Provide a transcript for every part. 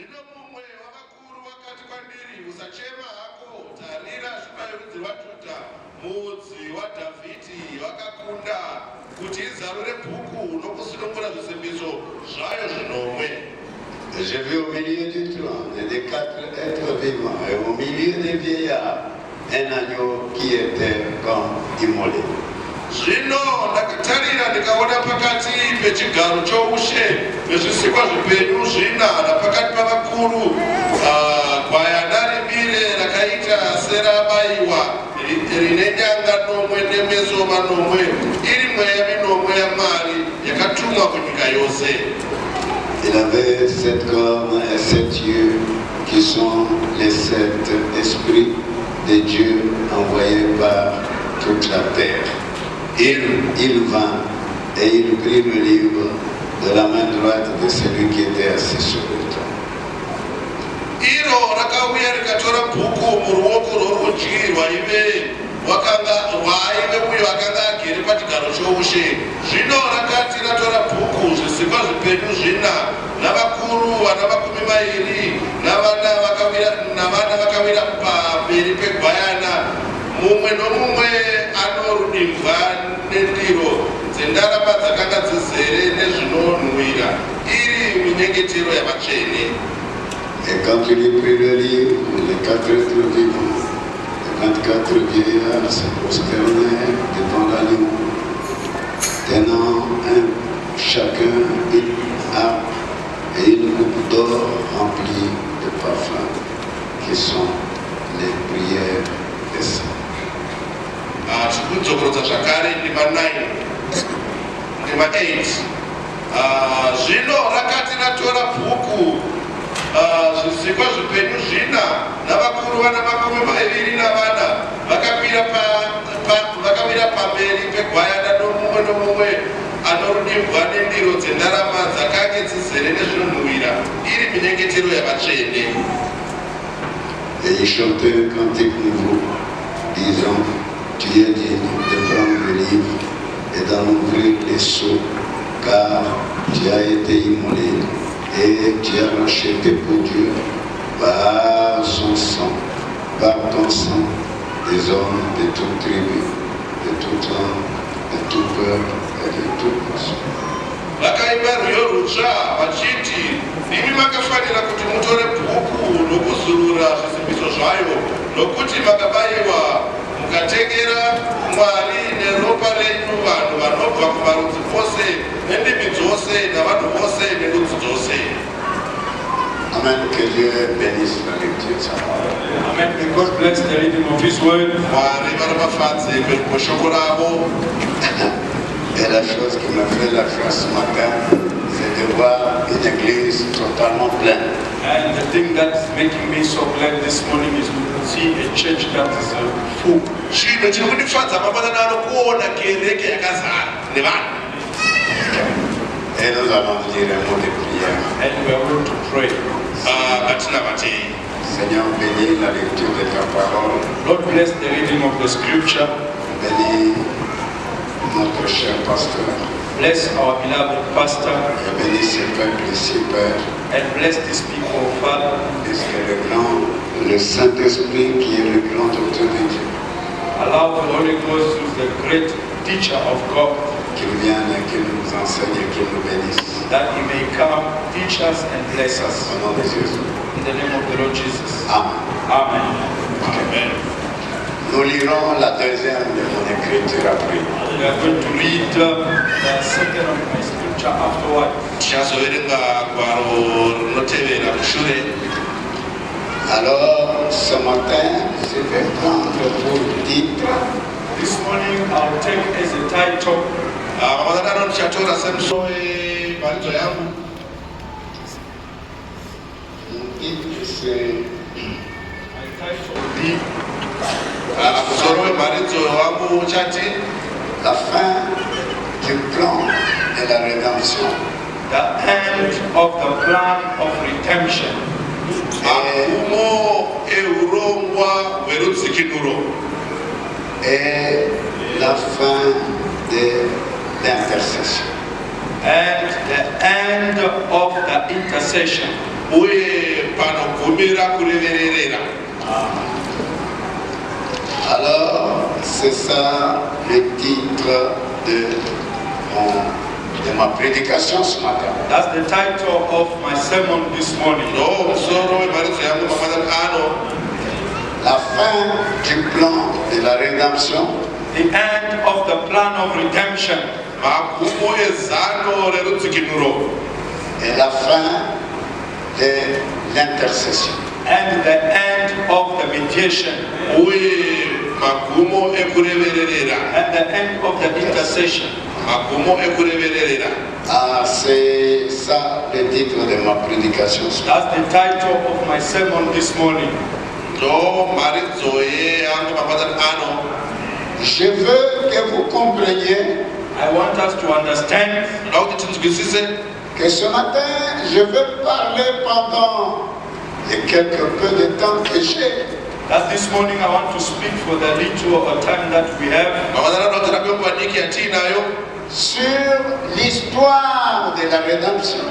Zvino mumwe wavakuru vakati kwandiri, usachema hako, tarira zvimai rudzi rwaJudha, mudzi waDhavhidhi wakakunda kuti izarure bhuku nokusunungura zvisimbiso zvayo zvinomwe. Je vis au milieu du trône et des 4 êtres vivants, et au milieu des vieillards, un agneau qui était comme immolé. Zvino ndakatarira ndikaona pakati pechigaro choushe nezvisikwa zvipenyu zvina napakati pavakuru gwayana rimire rakaita serabayiwa rine nyanga nomwe nemeso manomwe iri mweya minomwe yaMwari yakatumwa kunyika yose. Il avait 7 cornes et 7 yeux qui sont les 7 esprits de Dieu envoyés par toute la terre. Il vint et il prit le livre de la main droite de celui qui était assis sur le trône. Iro rakauya rikatora bhuku muruoko rworudyi rwaive uyo akanga agere pachigaro choushe. Zvino rakati ratora bhuku, zvisikwa zvipenyu zvina navakuru vana 20 navana vakawira pamberi pegwayana, mumwe nomumwe anorudimbwa nendiro dzendarama dzakanga dzizere nezvinonhuhwira, iri minyengetero yavatsvene. Et quand il eut pris le livre, les 4 êtres vivants, les 24 vieillards se prosternèrent devant l'agneau, tenant chacun une harpe et une coupe d'or remplie de parfums, qui sont les prières des saints. Tikudzokorodza zvakare ndima 9 ndima 8. Zvino rakati ratora bhuku, zvisikwa zvipenyu zvina navakuru vana 24 vakawira pamberi pegwayana, nomumwe nomumwe anorudimbwa nendiro dzendarama dzakanga dzizere nezvinonhuhwira, iri minyengetero yavatsvene. Et ils chantaient un cantique nouveau, disant: Tu es digne de prendre le livre et d'en ouvrir les sceaux, car tu as été immolé et tu as racheté pour Dieu par son sang, par ton sang, des hommes de toute tribu, de toute langue, de tout peuple et de toute nation. Vakaimba rwiyo rutsva vachiti, imi makafanira kuti mutore bhuku nokuzurura zvisimbiso zvayo, nokuti makabayiwa mukatengera Mwari neropa renyu vanhu vanobva kumarudzi ose nendimi dzose navanhu vose nerudzi dzose. Amen. Que Dieu bénisse la lecture de sa parole. Amen. May God bless the reading of His word. Mwari varivafadze shoko ravo. Et la chose qui m'a fait la joie ce matin, c'est de voir une église totalement pleine. And the thing that's making me so glad this morning is to see a church that is full. Chinhu chiri kundifadza mangwanani ano kuona kereke yakazara nevanhu. Et nous allons dire un mot de prière. And we are going to pray. Patinavatei. Seigneur, bénis la lecture de ta parole. Lord, bless the reading of the scripture. Bénis notre cher pasteur. Bless our beloved pastor. Et bénis ce peuple ici, Père. And bless these people, Father. Et le Saint-Esprit qui est le grand auteur de Dieu. Allow the Holy Ghost, who is the great teacher of God, qu'il vienne et qu'il nous enseigne et qu'il nous bénisse. that He may come, teach us and bless us. Au nom de Jésus. In the name of the Lord Jesus. Amen. Amen. Amen. Nous lirons la deuxième de mon écriture après. We are going to read the second of my scripture afterward. Tichazoverenga gwaro rinotevera mushure. Alors, ce matin, je vais prendre pour titre This morning I'll take as a title Mangwanani ano ndichatora semusoro webharidzo yangu. Musoro webharidzo wangu uchati la fin du plan de la rédemption. the end of the plan of redemption. magumo eurongwa hwerudzikinuro. Et la fin de l'intercession. And the end of the intercession. uye panogumira kurevererera. Alors, c'est ça le titre de ma prédication ce matin. That's the title of my sermon this morning. La fin du plan de la rédemption. The end of the plan of redemption. Et la fin de l'intercession. And the end of the mediation. And the end of the intercession. Ah, c'est ça le titre de ma prédication. That's the title of my sermon this morning. Je veux que vous compreniez I want us to understand que ce matin, je vais parler pendant les quelque peu de temps que j'ai. that this morning I want to speak for the little time that we have Sur l'histoire de la rédemption.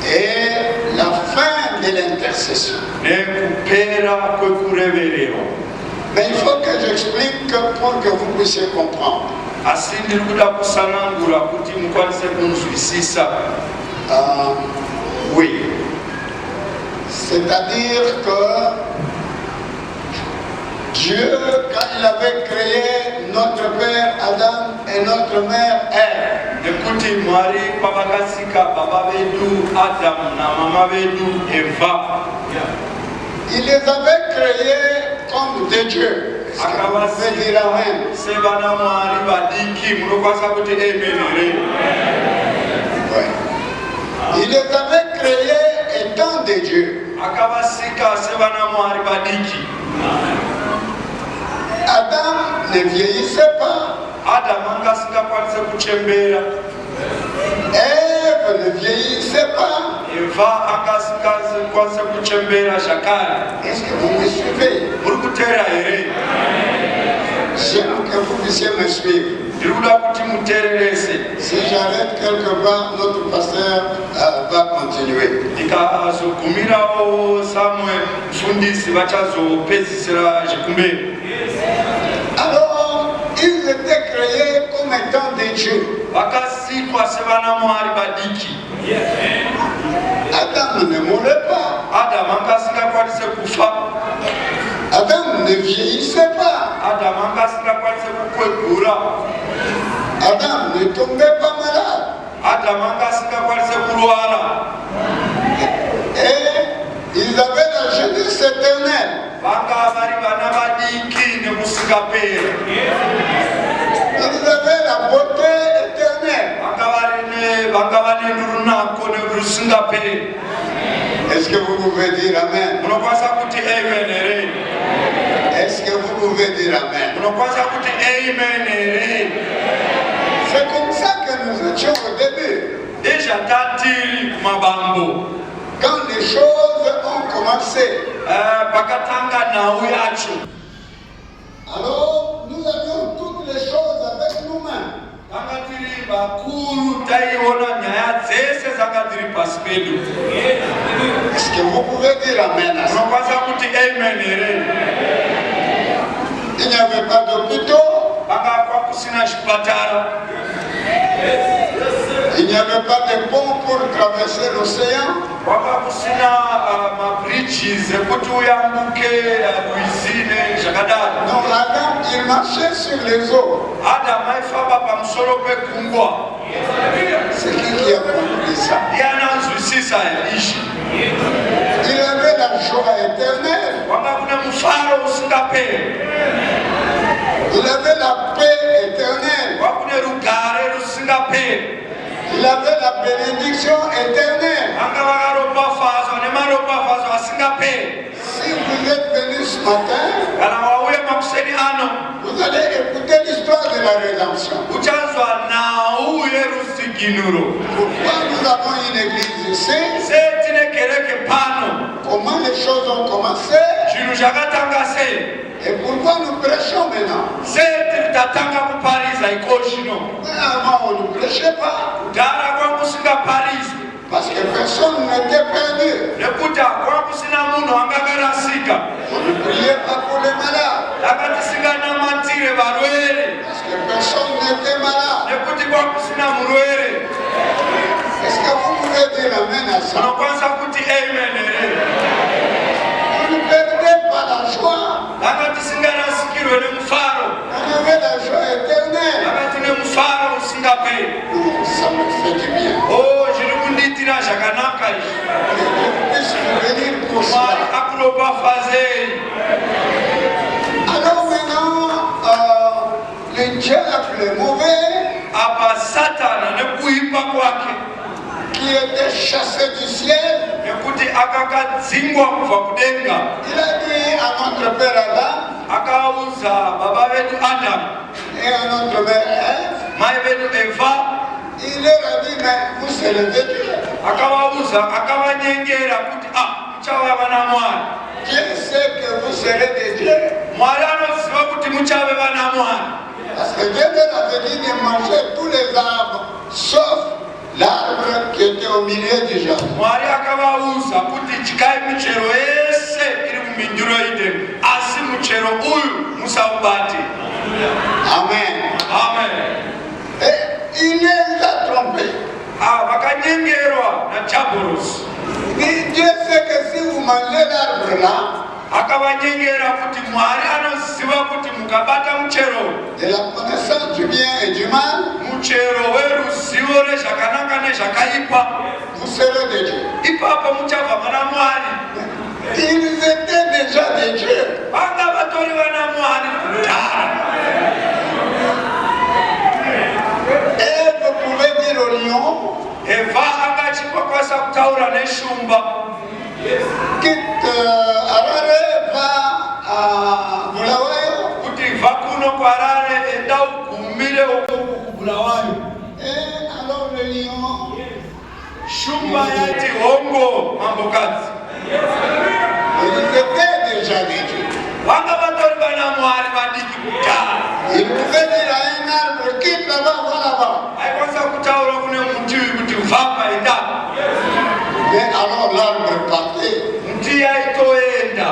Et la fin de l'intercession. Mais il faut que j'explique pour que vous puissiez comprendre. Oui. C'est-à-dire que Dieu, quand il avait créé notre père Adam et notre mère Ève, il les avait créés comme des dieux. Est-ce que vous pouvez dire amen? Oui. Il les avait créés étant des dieux. Adam ne vieillissait pas. Ève ne vieillissait pas. Est-ce que vous me suivez? J'aime que vous puissiez me suivre. Si j'arrête quelque part, notre pasteur va continuer. Alors, ils étaient créés comme étant des dieux. Adam ne mourait pas. Adam ne vieillissait pas. Adam ne tombait pas malade. Et ils avaient la jeunesse éternelle. Ils avaient la beauté éternelle. Est-ce que vous pouvez dire amen? Est-ce que vous pouvez dire amen? C'est comme ça que nous étions au début. Quand les choses ont commencé. Alors, nous avions toutes les choses avec nous-mêmes. Est-ce que vous pouvez dire amen à ça? Il n'y avait pas d'hôpitaux. Il n'y avait pas de pont pour traverser l'océan. Donc Adam, il marchait sur les eaux. C'est qui a compris ça? Il avait la joie éternelle. Il avait la paix éternelle. Il avait la bénédiction éternelle. Si vous êtes venus ce matin, vous allez écouter l'histoire de la rédemption. Pourquoi nous avons une église ici? Comment les choses ont commencé? Et pourquoi nous prêchons maintenant? ikoshino. Mais avant, on ne prêchait pas. Dara kwa kusinga Paris. Parce que personne n'était perdu. Nekuta kwa kusina muno angagarasika. On ne priait pas pour les malades. Akati singa na matire barwere. Parce que personne n'était malade. Nekuti kwa kusina murwere. Est-ce que vous pouvez dire amen à ça? Anokwanza kuti amen ere. On ne perdait pas la joie. Akati singa nasikirwe ne mfaro. On avait la joie éternelle. Akati ne mfaro usinga pe. Ça me fait du bien. Oh, jirikunditira zvakanaka izvi. Que Dieu puisse nous bénir pour Mwari cela. akuropa fazei. Alors maintenant, le diable, le mauvais, Apa Satana nekuipa kwake. qui était chassé du ciel, Nekuti akakadzingwa kubva kudenga. il a dit à notre père Adam Akauza baba vedu Adamu, et à notre mère Ève, mai vedu Eva. il leur a dit, mais vous serez de Dieu. Akavauza, akavanyengera kuti muchava vana Mwari. Dieu sait que vous serez de Dieu. Mwari anoziva kuti muchave vana Mwari. Parce que Dieu leur avait dit de manger tous les arbres, sauf l'arbre qui était au milieu du jardin. Mwari akavauza kuti dyikai michero yese iri mumindiro yeDzimwe, asi muchero uyu musaubate. Amen. Amen. Et il les a trompés. Vakanyengerwa naJabhorosi. Mais Dieu sait que si vous mangez l'arbre là, Akavanyengera kuti Mwari anoziva kuti mukabata muchero, de la connaissance du bien et du mal, muchero weruzivo rezvakanaka nezvakaipa, vous serez de Dieu. ipapo muchabva vana Mwari. Ils étaient déjà de Dieu. Vanga vatori vana Mwari kudhara. Et vous pouvez dire au lion, Eva akachikwakwanisa kutaura neshumba, quitte Harare, va à Bulawayo. kuti bva kuno kwarare enda ugumire uko kuBulawayo. Et alors le lion, Shumba yati hongo mambokadzi. ils étaient déjà de Dieu. Vanga vatori vana Mwari vadiki kudhara. Il pouvait dire à un arbre, quitte là-bas, va là-bas. Aikwanisa kutaura kune muti uyu kuti bvapa enda. Mais alors l'arbre partait. Muti yaitoenda.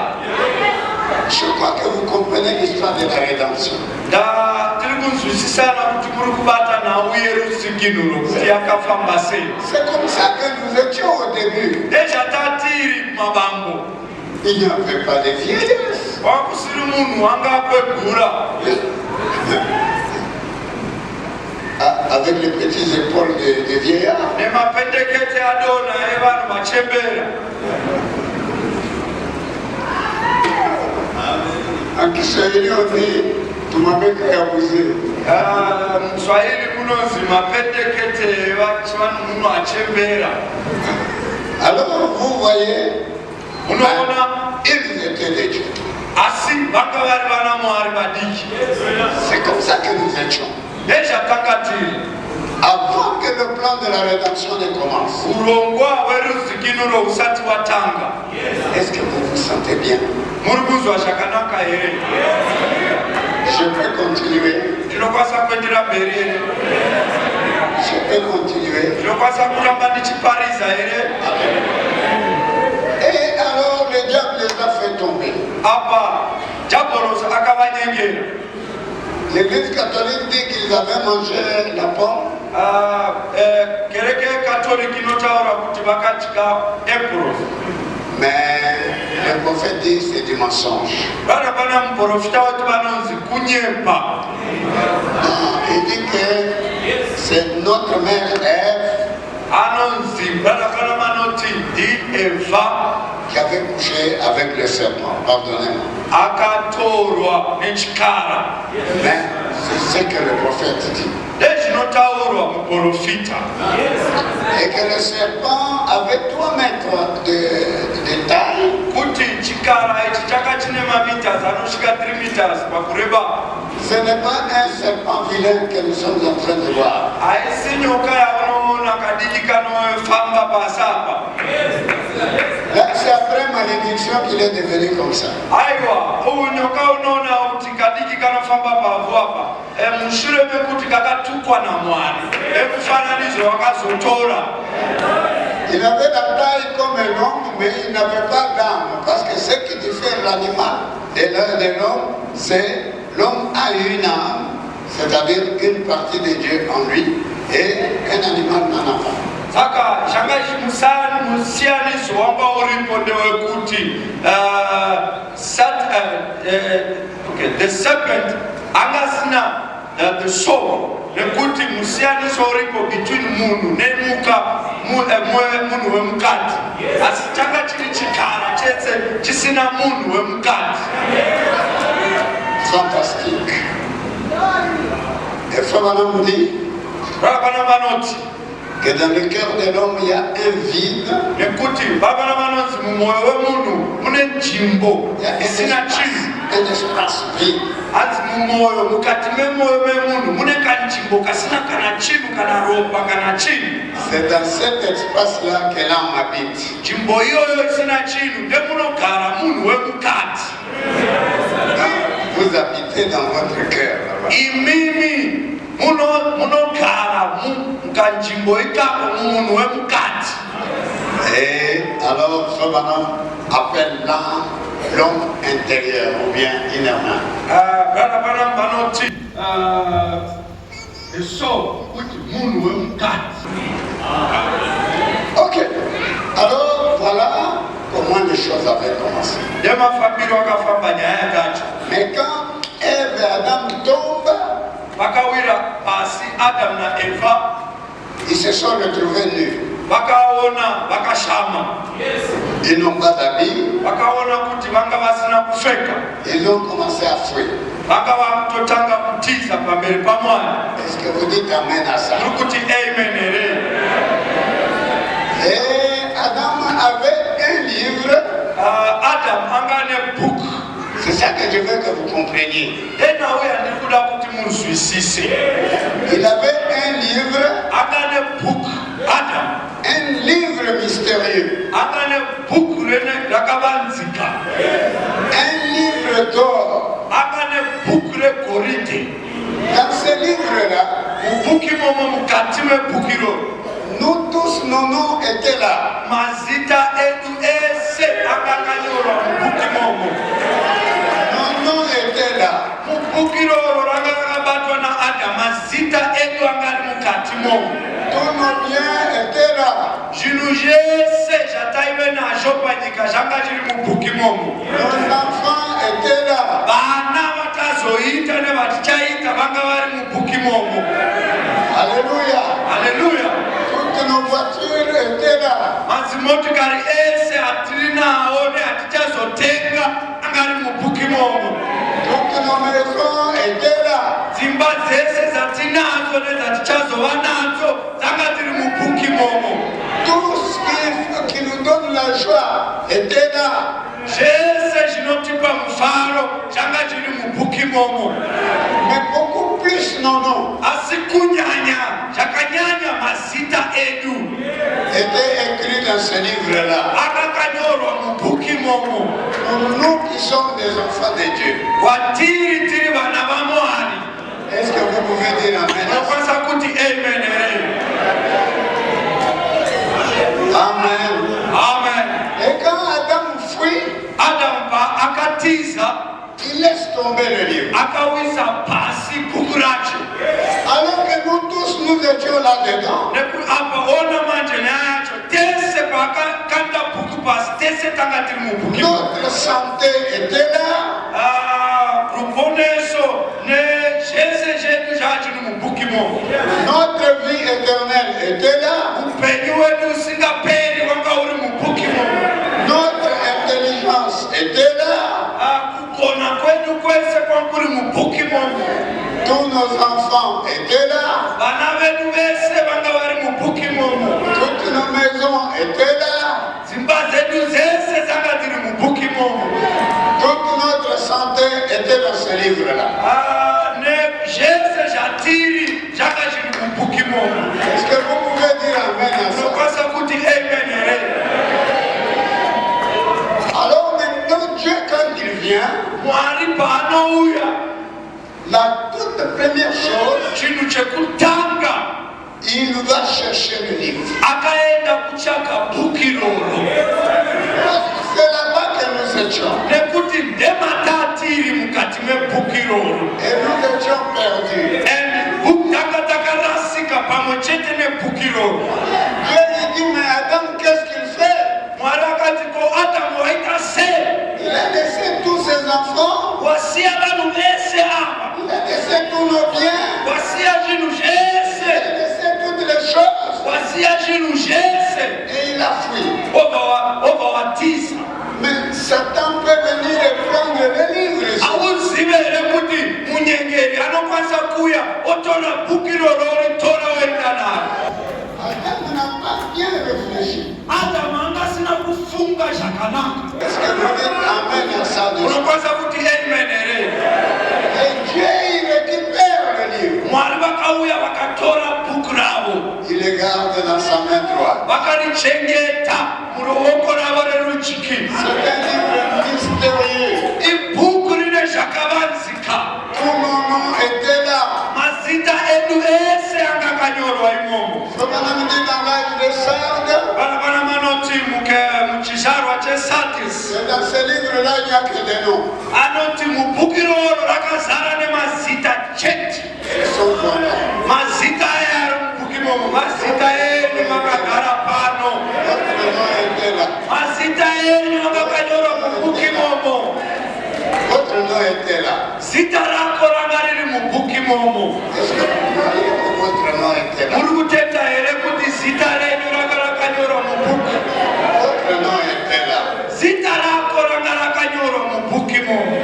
Je crois que vous comprenez l'histoire de la rédemption. Tiri kunzwisisana kuti muri kubata nhau yerudzikinuro kuti yakafamba sei. C'est comme ça que nous étions au début. Nezvatatiri kumabambo. Il n'y avait pas de vieillesse. Wakusiri munhu angakwegura. Avec les petites épaules de vieillards. Nemapendekete adona evanhu vachembera. En Kiswahili on dit, tu m'avais abusé. Mswahili munozi mapendekete vanhu munhu achembera. Alors vous voyez, Unoona ils étaient des dieux. asi vanga vari vana Mwari vadiki. C'est comme ça que nous étions. Nezvatakatiri. Avant que le plan de la rédemption ne commence. Urongwa hwerudzikinuro husati watanga. Est-ce que vous vous sentez bien? Muri kuzwa zvakanaka here? Je peux continuer. Ndinokwanisa kuendera mberi here? Je peux continuer. Ndinokwanisa kuramba ndichiparidza here? Et alors le diable les a fait tomber. Apa Jabhorosi akavanyengera. L'église catholique dit qu'ils avaient mangé la pomme. Kereke katoliki inotaura kuti vakadya apple. Mais le prophète dit c'est du mensonge. Vana pana muprofita wetu vanonzi kunyepa. Il dit que c'est notre mère Ève Anonzi vana pana vanoti ndi Eva qui avait couché avec le serpent. Pardonnez-moi. akatorwa nechikara. Mais c'est ce que le prophète dit. Nezvinotaurwa muprofita. Et que le serpent avait 3 mètres de taille. Kuti chikara ichi chaka chine mamitazi anosvika 3 meters pakureba. Ce n'est pas un serpent vilain que nous sommes en train de voir. Haisi nyoka yaunoona kadiki kanofamba pasi apa. Là, c'est après malédiction qu'il est devenu comme ça. Aiwa, uyu nyoka unoona kuti kadiki kanofamba pavhu apa. Munhu mushure mekuti kakatukwa namwari ekufananidzo wakazotora. Il avait la taille comme un homme, mais il n'avait pas d'âme. Parce que ce qui diffère l'animal de l'homme, c'est l'homme a une âme, c'est-à-dire une partie de Dieu en lui, et un animal n'en a pas. Saka shanga musiyaniso wanga uripo ndewekuti the serpent angasina the soul nekuti musiyaniso uripo between munhu nemuka munhu wemukati asi changa chiri chikara chese chisina munhu wemukati. Fantastique. Et Frère Branham dit que dans le cœur de l'homme il y a un vide, il y a un espace vide. C'est dans cet espace-là que l'âme habite. Vous habitez dans votre cœur là-bas. Et alors ce bonhomme appelle l'homme intérieur ou bien innerment. Ok, alors voilà comment les choses avaient commencé. Mais quand Ève et Adam tombent, ils se sont retrouvés nus. Ils n'ont pas d'habits. Ils ont commencé à fuir. Est-ce que vous dites amen à ça? Et Adam avait un livre. C'est ça que je veux que vous compreniez. Il avait un livre. Un livre mystérieux. Un livre d'or. Dans ce livre-là, nous tous, nos noms étaient là. Nos noms étaient là. Tous nos biens étaient là. Nos enfants étaient là. Alléluia. Alléluia. Toutes nos voitures étaient là. Toutes nos maisons étaient là. Tout ce qui nous donne la joie était là. Mais beaucoup plus nos noms étaient écrits dans ce livre-là. Pour nous qui sommes des enfants de Dieu. Est-ce que vous pouvez dire amen? Amen. Amen. Et quand Adam fuit, il laisse tomber le livre. Alors que nous tous, nous étions là-dedans. Notre santé était là. Notre vie éternelle était là. Notre intelligence était là. Tous nos enfants étaient là. Toutes nos maisons étaient là. Toute notre santé était dans ce livre-là. Est-ce que vous pouvez dire amen à ça? Alors maintenant, Dieu, quand il vient, la toute la première chose, chinhu chekutanga il va chercher le livre. akaenda kutsvaka bhuku iroro C'est là-bas que nous étions. nekuti ndematiri mukati mebhuku iroro Et nous étions perdus. tanga takarasika pamwe chete nebhuku iroro. Dieu lui dit, mais Adam, qu'est-ce qu'il fait? Mwari akati ko Adamu waita sei? Il a laissé tous ses enfants. Wasiya vanhu vese ava, Il a laissé tous nos biens. wasiya zvinhu Il zvese, a laissé toutes les choses. wasiya zvinhu zvese, Et il a fui. obva watiza. Mais Satan peut venir et prendre le livre. Hauzive here kuti munyengeri anokwanisa kuuya otora bhuku iroro oritora oenda naro. Adam n'a pas bien réfléchi. Adamu angasina kufunga zvakanaka. Est-ce que vous dites Amen à ça de Unokwanisa kuti amen here? Et Dieu, il récupère le livre. Mwari vakauya vakatora bhuku ravo Il le garde dans sa main droite. vakarichengeta muruoko ravo rerudyi. C'est un livre mystérieux. Ibhuku rine zvakavanzika. Tout mon nom était là. Mazita edu ese anga akanyorwa imomo. Comme on a dit dans l'âge de Sardes, Vana vanoti muchizvarwa chesardis c'est dans ce livre-là, il n'y a que des noms. anoti mubhuku iroro rakazara nemazita chete. Ce sont vos noms. Mazita aya ari mubhuku imomo mazita enyu makagara pano. Votre nom était là. Mazita enyu anga akanyorwa mubhuku imomo. Votre nom était là. Zita rako ranga riri mubhuku imomo. Est-ce que vous croyez que votre nom était là? Muri kutenda here kuti zita renyu ranga rakanyorwa mubhuku? Votre nom était là. Zita rako ranga rakanyorwa mubhuku imomo.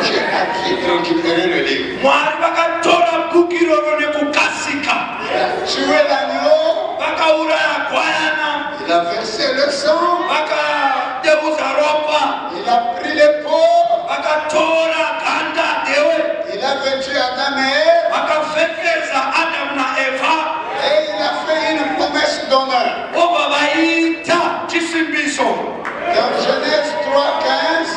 Dieu a qui récupérer le livre. Mwari vakatora bhuku iroro nekukasika. Il a tué l'agneau. Vakauraya gwayana, Il a versé le sang. vakadeuza ropa, Il a pris les peaux. vakatora ganda dewe, Il a vêtu Adam et Ève. vakapfekeza Adamu naEvha, Et il a fait une promesse d'honneur. obva vaita chisimbiso. Dans Genèse 3:15,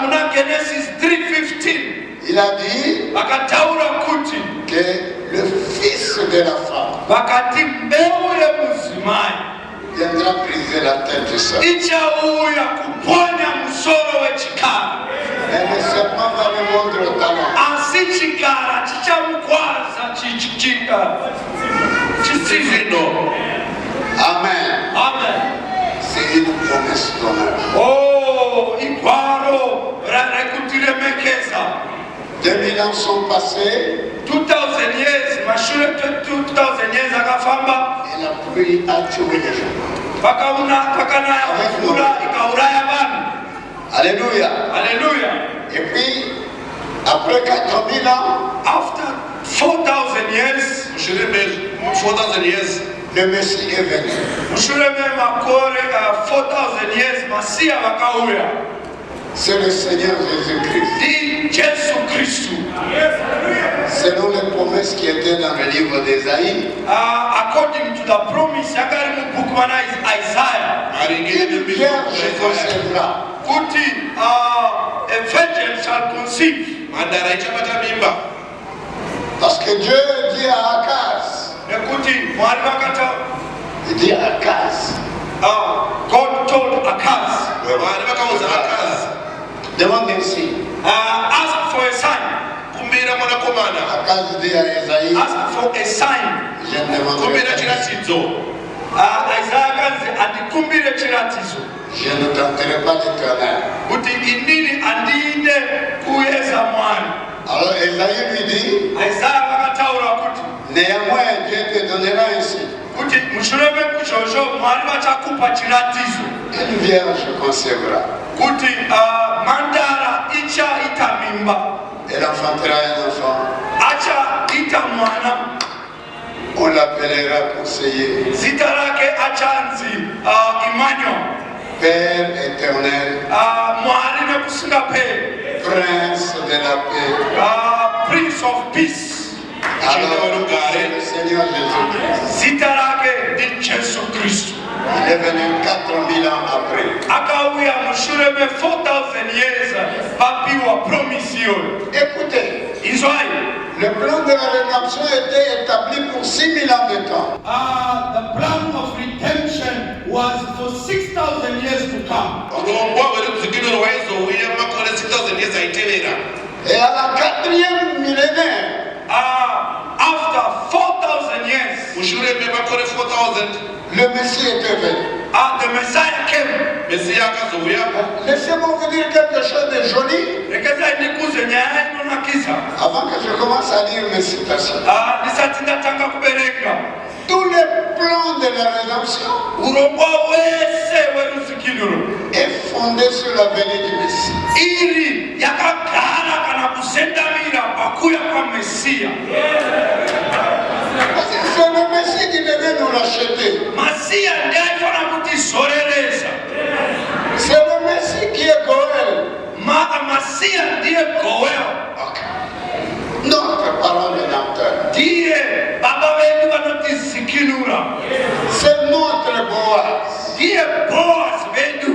Muna Genesis 3:15 il a dit vakataura kuti que le fils de la femme vakati mbeu yemudzimai viendra briser la tête du serpent. ichauya kuponya musoro wechikara, Et le serpent va lui mordre le talon. asi chikara chichamukwaza chisizino. Amen. Amen. C'est une promesse d'honneur. Igwaro rekutiremekeza. 2000 ans sont passés 2000 years, mashure 2000 years akafamba, et la pluie a tué les gens. pakanaya mvura ikauraya vanhu. Alléluia. Haleluya. Et puis, après 4000 ans, After 4000 years, 4,000 years, le Messie est venu. mushure memakore 4000 years, masiya vakauya. C'est le Seigneur Jésus-Christ. Ndi Jesu Kristu. Selon les promesses qui étaient dans le livre d'Ésaïe, According to the promise yakari mubhuku vana Isaiah, une vierge concevra. kuti a virgin shall conceive. mhandara ichabata mimba. Parce que Dieu dit à Akaz, Nekuti Mwari vakata, il dit à Akaz, God told Akaz, Mwari vakaudza Akazi, demande un signe. ask for a sign. kumbira mwanakomana, Akaz dit à Ésaïe, Ask for a sign. je ne demande kumbira pas. chiratidzo. Isaiah kanzi andikumbire chiratidzo Je ne tenterai pas l'Éternel. kuti inini andine kuyeza Mwari. Alors Ésaïe lui dit, Isaiah vakataura kuti néanmoins Dieu te donnera un signe. kuti mushure mekuizvozvo Mwari vachakupa chiratidzo Une vierge concevra. kuti mhandara ichaita mimba, Elle enfantera un enfant. achaita mwana, On l'appellera conseiller, zita rake achanzi Emmanuel, Père éternel, Mwari nekusingaperi, Prince de la paix. Prince of Peace. Alors, c'est le Seigneur Jésus-Christ. Zita rake ndi Jesu Kristu. Il est venu 4000 ans après. Akauya mushure me 4000 years vapiwa promise iyoyo. Écoutez, Izwai, Le plan de la rédemption était établi pour 6000 ans de temps. The plan of redemption was for 6,000 years to come. urongwa hwerudzikinuro hwaizouya makore 6000 years aitevera. Et à la 4e millénaire, After 4,000 years, mushure memakore 4000 le Messie était venu. the Messiah came. mesiya akazouya. Laissez-moi vous dire quelque chose de joli Rekeza ndikuze nyaya inonakiza. avant que je commence à lire mes citations. Ndisati ndatanga kubereka. Tous les plans de la rédemption Urongwa wese werudzikinuro est fondé sur la venue du Messie. iri yakagara kana kusendamira pakuya kwa Mesiya. Parce que c'est le Messie qui devait nous racheter. Masiya ndiye aifana kutizoreresa. C'est le Messie qui est Goël. Masiya ndiye Goel. Notre parent rédempteur. Ndiye baba vedu vanotizikinura. C'est notre Boaz. Ndiye Boaz vedu.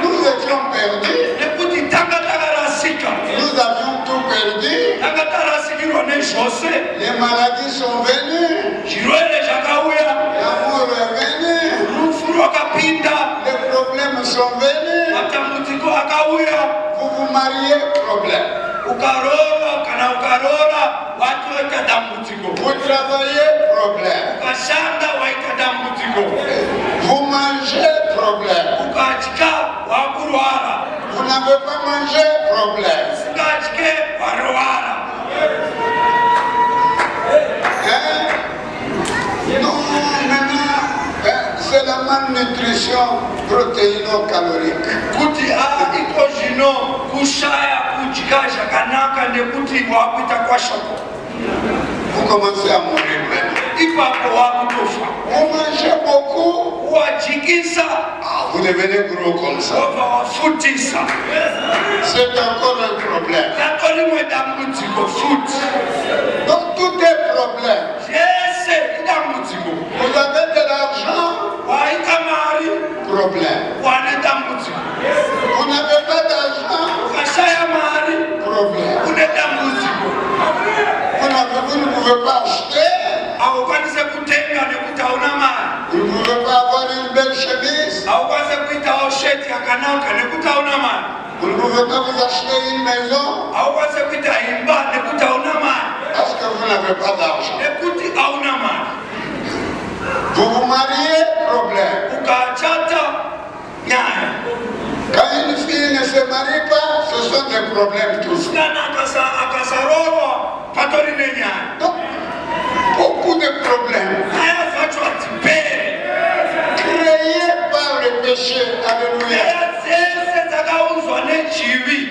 Nous étions perdus. Nekuti tanga takarasika. Nous avions tout perdu. Tanga tarasikirwa nezvose. Les maladies sont venues. Zvirwere zvakauya. L'amour est venu. Rufu rwakapinda. Les problèmes sont venus. Matambudziko akauya. Vous vous mariez, problème. Ukarora kana ukarora watu waita dambudziko. Vous travaillez, problème. Ukashanda waita dambudziko. Vous mangez, problème. Ukadya wakurwara. Vous n'avez pas mangé, problème. Usikadye warwara. Hein? Non, maintenant, c'est la malnutrition protéino-calorique. Kuti iko zvino kushaya kudya zvakanaka nekuti wakuita kwashoko. Vous commencez à mourir maintenant. Ipapo wakutofa. Vous mangez beaucoup, Wajikisa vous devenez gros comme ça. wobva wafutisa. C'est encore un problème. Yatorimwe dambudziko futi. Donc tout est problème. Zvese idambudziko. Vous avez de l'argent, Waita mari problème. wane dambudziko. Vous n'avez pas d'argent, Ukashaya mari problème. une dambudziko. Vous ne pouvez pas acheter, Haukwanise kutenga nekuti hauna mari. vous ne pouvez pas avoir une belle chemise, Haukwanise kuitawo sheti yakanaka nekuti hauna mari. vous ne pouvez pas vous acheter une maison Haukwanise kuita imba nekuti hauna mari. parce que vous n'avez pas d'argent. Nekuti hauna mari. Vous vous mariez, problème. Ukachata nyaya. Quand une fille ne se marie pas, ce sont des problèmes tous. Kana akasarorwa patori nenyaya. Donc, beaucoup de problèmes Nyaya zacho hadziperi. créés par le péché. Alléluia. Nyaya dzese dzakaunzwa nechivi.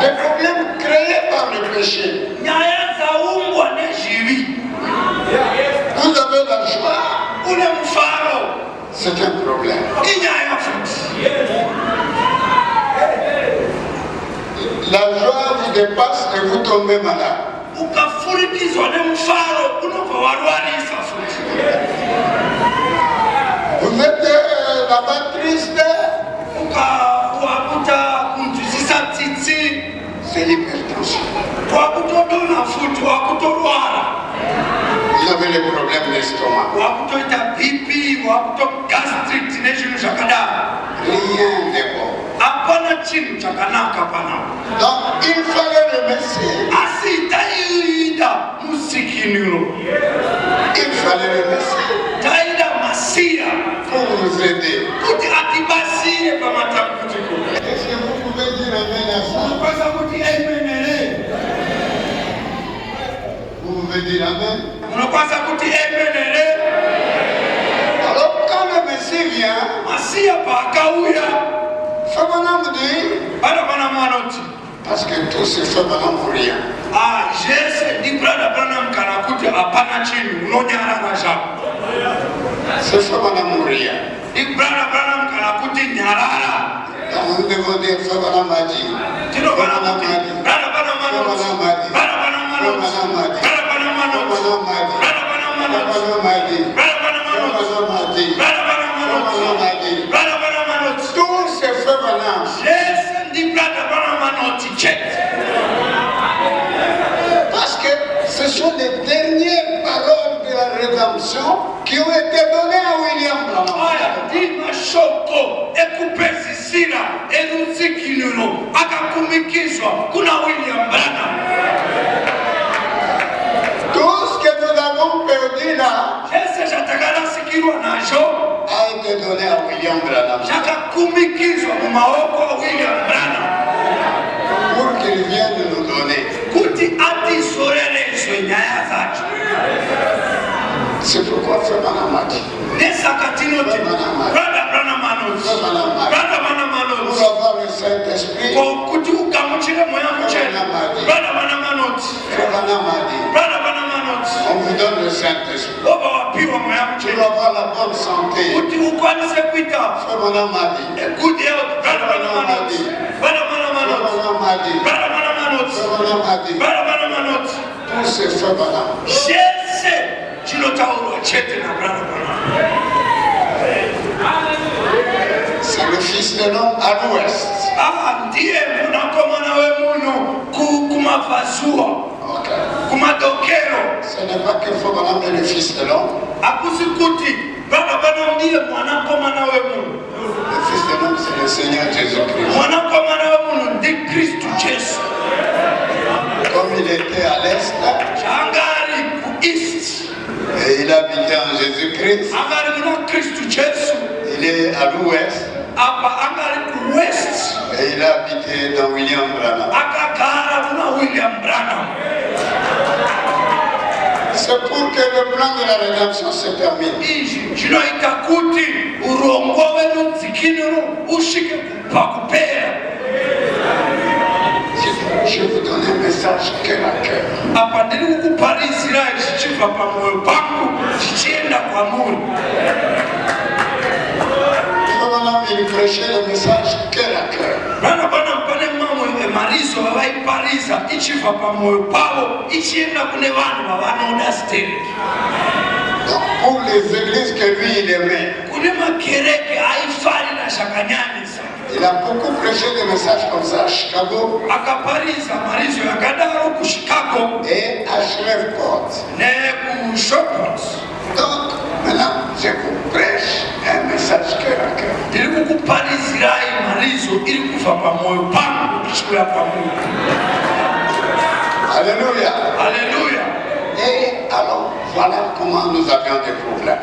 Les problèmes créés par le péché. Nyaya dzaumbwa nezvivi. Vous avez la joie, Une mufaro. c'est un problème. Inyaya futi. La joie vous dépasse et vous tombez malade. Ukafurikizwa nemufaro unobva warwarisa futi. Vous êtes là-bas triste, Wakuta kunzwisisa tsitsi. c'est l'hypertension. Wakutodonha futi. Wakutorwara. Vous avez les problèmes d'estomac. Wakutoita BP. Wakutogastric nezvinhu zvakadaro. Rien n'est bon. Hapana chinhu chakanaka panapo. Donc, il fallait le Messie. Asi taida musikiniro. Il fallait le Messie Taida Masiya pour nous aider. kuti atibasire pamatambudziko. Est-ce que vous pouvez dire amen à ça? Unokwanisa kuti amen here? Vous pouvez dire amen? Unokwanisa kuti amen here? Alors, quand le Messie vient, Masiya paakauya Fabana me dit, vanofana mwanoti parce que tout se fait maintenant pour rien. zvese ndibrada branham kana kuti hapana chinhu unonyarara zvako. C'est Fabana mourir. Ndibrada branham kana kuti nyarara. Nous devons dire Fabana m'a dit. Tinofana Fabana kuti m'a dit. brada branham manoti. Fabana m'a dit. Brada branham manoti. Fabana m'a dit. Brada branham manoti. Fabana m'a dit. Brada branham manoti. Fabana m'a dit. Brada branham manoti. Fabana m'a dit. Brada branham manoti. Fabana m'a dit. Brada branham manoti. Tout se fait maintenant. Zvese ndibrada branham manoti chete. sont les dernières paroles de la rédemption qui ont été données à William Branham. Aya ndi mashoko ekupezisira erutsikinulo akakumikizwa kuna William Branham. Tout ce que nous avons perdu là Ese chatagalasikirwa nacho a été donné à William Branham chakakumikizwa mu maoko a William Branham pour qu'il vienne nous donner. kuti atisorelezwe nyaya zacho. C'est pourquoi Frère Branham a dit, Nesakatinoti Brother Branham anoti Brother Branham pour anoti avoir le Saint-Esprit, kuti ugamuchire moya muchena. Brother Branham anoti Frère Branham a dit, Brother Branham anoti on vous donne le Saint-Esprit oba wapiwa moya pour muchena avoir la bonne santé. kuti ukwanise kuita Frère Branham a dit, good health. Brother Branham anoti Brother Branham Frère anoti Branham a dit, Brother Branham anoti Frère Branham a dit, Brother Branham anoti tout c'est Frère Branham. chese chinotaurwa chete na Brother Branham. C'est le Fils de l'homme à l'ouest. Ndiye munakomana wemunhu kumavhazuwa Ok. kumadokero. Ce n'est pas que Frère Branham est le Fils de l'homme. Akusi kuti Brother Branham ndiye mwanakomana wemunhu. Le Fils de l'homme, c'est le Seigneur Jésus-Christ. Mwanakomana wemunhu ndi Kristu Jesu. Comme il était à l'est, Angari ku east, et il habitait en Jésus-Christ, angari muna Kristu Jesu. il est à l'ouest, Apa angari ku west, et il a habité dans William Branham. akagara muna William Branham. C'est pour que le plan de la rédemption se termine. Izvi zvinoita kuti urongwa werudzikinuro usvike pakupera. Je vous donne un message cœur à cœur. Apa ndiri kukuparizirai zvichibva pamwoyo pangu zvichienda kwamuri. Frère, il prêchait le message cœur à cœur. Vana vana pane mamwe emarizo vavaipariza ichibva pamwoyo pavo ichienda kune vanhu vavanoda stereki. Donc, pour les églises que lui il aimait, Kune makereke aifarira zvakanyanyisa. il a beaucoup prêché des messages comme ça à Chicago Akapariza marizo yakadaro kuchicago et à Shreveport. nekushopot. Donc, maintenant, je vous prêche un message cœur à cœur. Ndiri kukuparizirai marizo iri kubva pamwoyo pangu ichiuya kwamuri. Alléluia. Haleluya. Et alors, voilà comment nous avions des problèmes.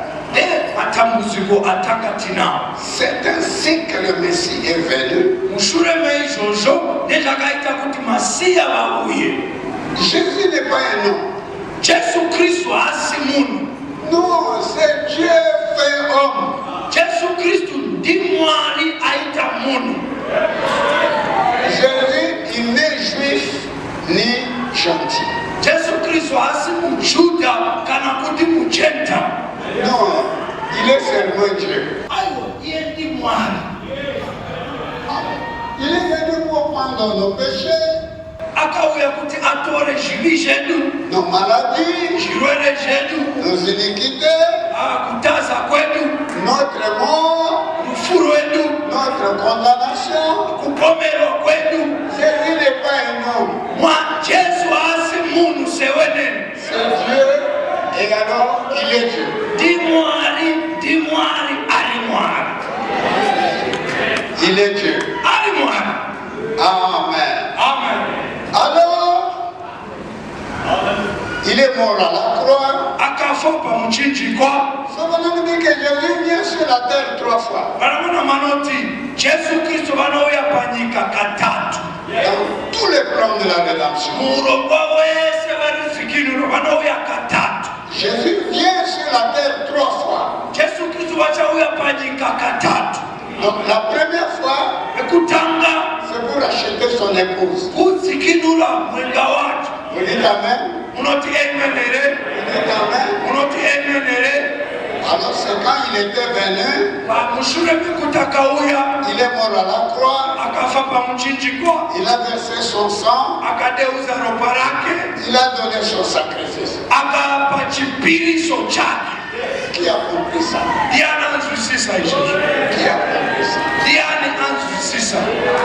Matambudziko atanga tinawo. C'est ainsi que le Messie est venu. Mushure meizvozvo nezvakaita kuti masiya vauye. Jésus n'est pas un homme. Jesu Kristu haasi munhu. Non, c'est Dieu fait homme. Jesu Kristu ndimwari aita munhu. Jésus, il n'est juif ni gentil. Jesu Kristu haasi muJudha kana kuti muGentile. Non, il est seulement Dieu. Aiwa, iye ndimwari. Il est venu pour prendre nos péchés, Akauya kuti atore zvivi zvedu, nos maladies, zvirwere zvedu, nos iniquités, kutaza kwedu, notre mort, rufu rwedu, notre condamnation. kupomerwa kwedu. Jésus n'est pas un homme, Jesu haasi munhu sewenene. c'est Dieu et alors il est Dieu. Ndimwari ari mwari. Il est Dieu. Ari mwari. Amen. Amen. Alors, il est mort à la croix. Akafa pamuchinjikwa. Souvenez-vous dit que Jésus vient sur la terre 3 fois. Vanamona manoti Jesu Kristu vanouya panyika katatu. Dans tous les plans de la rédemption. Murongwa wese werudzikinuro vanouya katatu. Jésus vient sur la terre 3 fois. Jesu Kristu vachauya panyika katatu. Donc la première fois, Ekutanga c'est pour acheter son épouse. kudzikinura mwenga wacho. Vous dites Amen. Munoti amen here. Vous dites Amen. Munoti amen here. Alors c'est quand il était venu, Mushure mekuti akauya il est mort à la croix, akafa pamuchinjikwa. il a versé son sang, Akadeuza ropa rake. il a donné son sacrifice. Akapa chipiriso chake. Qui a compris ça? Ndiani anzwisisa izvozvo? Qui a compris ça? Ndiani anzwisisa?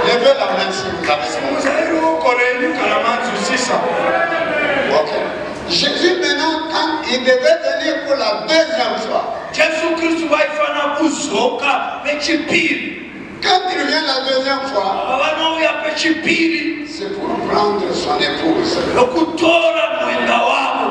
Levez la main si vous avez compris. Simudzai ruoko renyu kana manzwisisa. Ok. Jésus maintenant, quand il devait venir pour la deuxième fois, Yesu Kristu waifana kuzoka pechipiri. quand il vient la deuxième fois, Vanouya pechipiri. c'est pour prendre son épouse. Okutora mwenga wabo.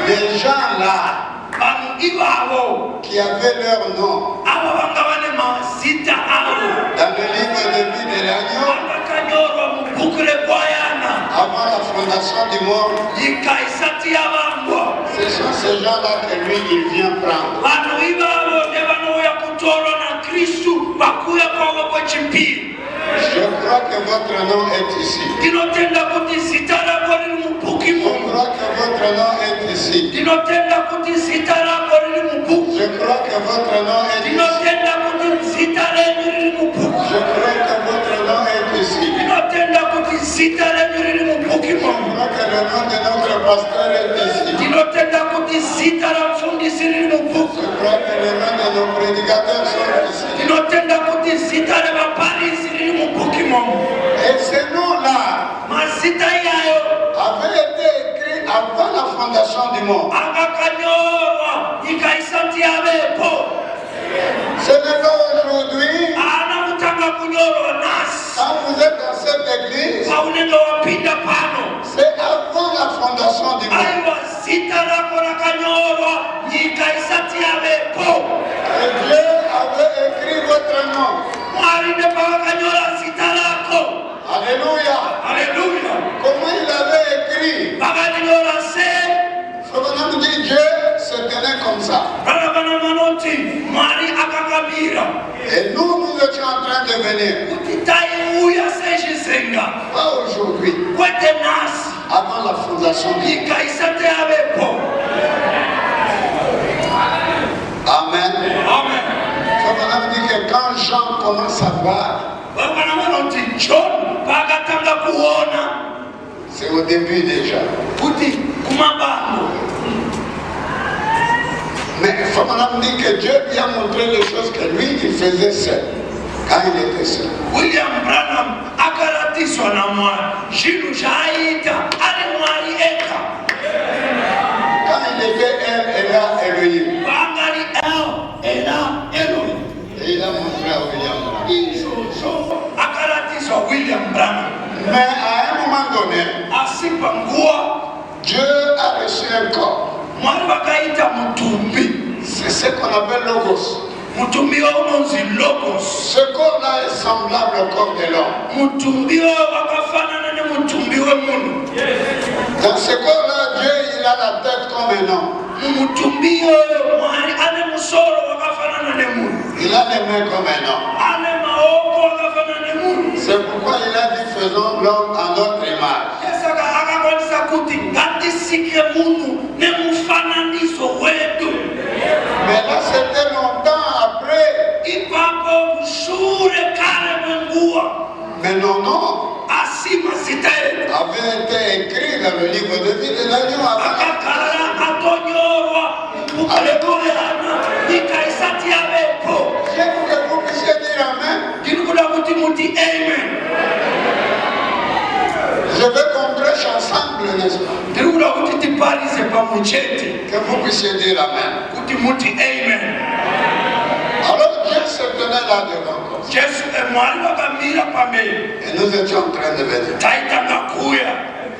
Les gens là, Vanhu ivavo. qui avaient leur nom Ava vanga vane mazita avo. dans le livre de vie de l'agneau, Vakanyorwa mubhuku reGwayana. avant la fondation du monde, Nyika isati yavambwa. ce sont ces gens-là que lui, il vient prendre. Vanhu ivavo nevanouya kutorwa naKristu vakuya kwavo kwechipiri. Je crois que votre nom est ici. Ndinotenda kuti zita rako riri mubhuku Je imomo. crois que votre nom est ici. Ndinotenda kuti zita rako riri mubhuku. Je crois que votre nom est ici. Ndinotenda kuti zita renyu riri mubhuku. Je crois que votre nom est ici. Ndinotenda kuti zita renyu riri mubhuku Je imomo. crois que le nom de notre pasteur est ici. Ndinotenda kuti zita ramufundisi riri mubhuku. Je crois que le nom de nos prédicateurs sont ici. Ndinotenda kuti zita revaparisi riri mubhuku imomo. Et ces noms-là Mazita iyayo avaient été écrits avant la fondation du monde. akakanyorwa nyika isati yavepo. Ce n'est pas aujourd'hui, Haana kutanga kunyorwa nasi. quand vous êtes dans cette église, Paunenge wapinda pano. c'est avant la fondation du monde. Aiwa zita rako rakanyorwa nyika isati yavepo. Et Dieu avait écrit votre nom. Mwari nepavakanyora zita rako. Alléluia. Haleluya. Comment il avait écrit? Vakanyora se. Frère dit Dieu se tenait comme ça. Vanavana manoti Mwari akakamira. Et nous étions en train de venir. Kuti taiuya sechizenga. Pas aujourd'hui, Kwete nasi. avant la fondation du monde. Nyika isati yavepo. Amen. Amen. Frère dit que quand Jean commence à voir, Vavana manoti John pakatanga kuona. c'est au début déjà. Kuti kumabano. Mais Frère dit que Dieu lui a montré les choses que lui, il faisait seul. Quand il était seul. William Branham akaratiswa na Mwari zvinhu zvaaita ari Mwari ega. Quand il était El Elohim. Paangari Ela Elohim. Et il a montré à William Branham. Izvozvo akaratiswa William Branham. Mais à un moment donné, Asi panguva Dieu a reçu un corps. Mwari vakaita mutumbi. C'est ce qu'on appelle Logos. Mutumbi unonzi Logos. Ce corps-là est semblable au corps de l'homme. Mutumbi wakafanana nemutumbi wemunhu. Dans ce corps-là, Dieu, il a la tête comme un homme. Mumutumbi oyo Mwari ane musoro wakafanana nemunhu. Il a les mains comme un homme. Ane maoko wakafanana nemunhu. C'est pourquoi il a dit faisons l'homme à notre image. Saka akakwanisa kuti ngatisike munhu nemufananiso wedu. Mais là, c'était longtemps après. Ipapo mushure kare kwenguva. Mais nos noms Asi mazita edu avaient été écrits dans le livre de vie de l'agneau avant. akagara atonyorwa mubhuku reGwayana nyika isati yavepo. J'aime que vous puissiez dire Amen. Ndiri kuda kuti muti amen. Je veux qu'on prêche ensemble, n'est-ce pas? Ndiri kuda kuti tiparise pamwe chete Que vous puissiez dire Amen. kuti muti amen. Alors Dieu se tenait là devant. Jesu Mwari vakamira pamberi. Et nous étions en train de venir. Taitanga kuya.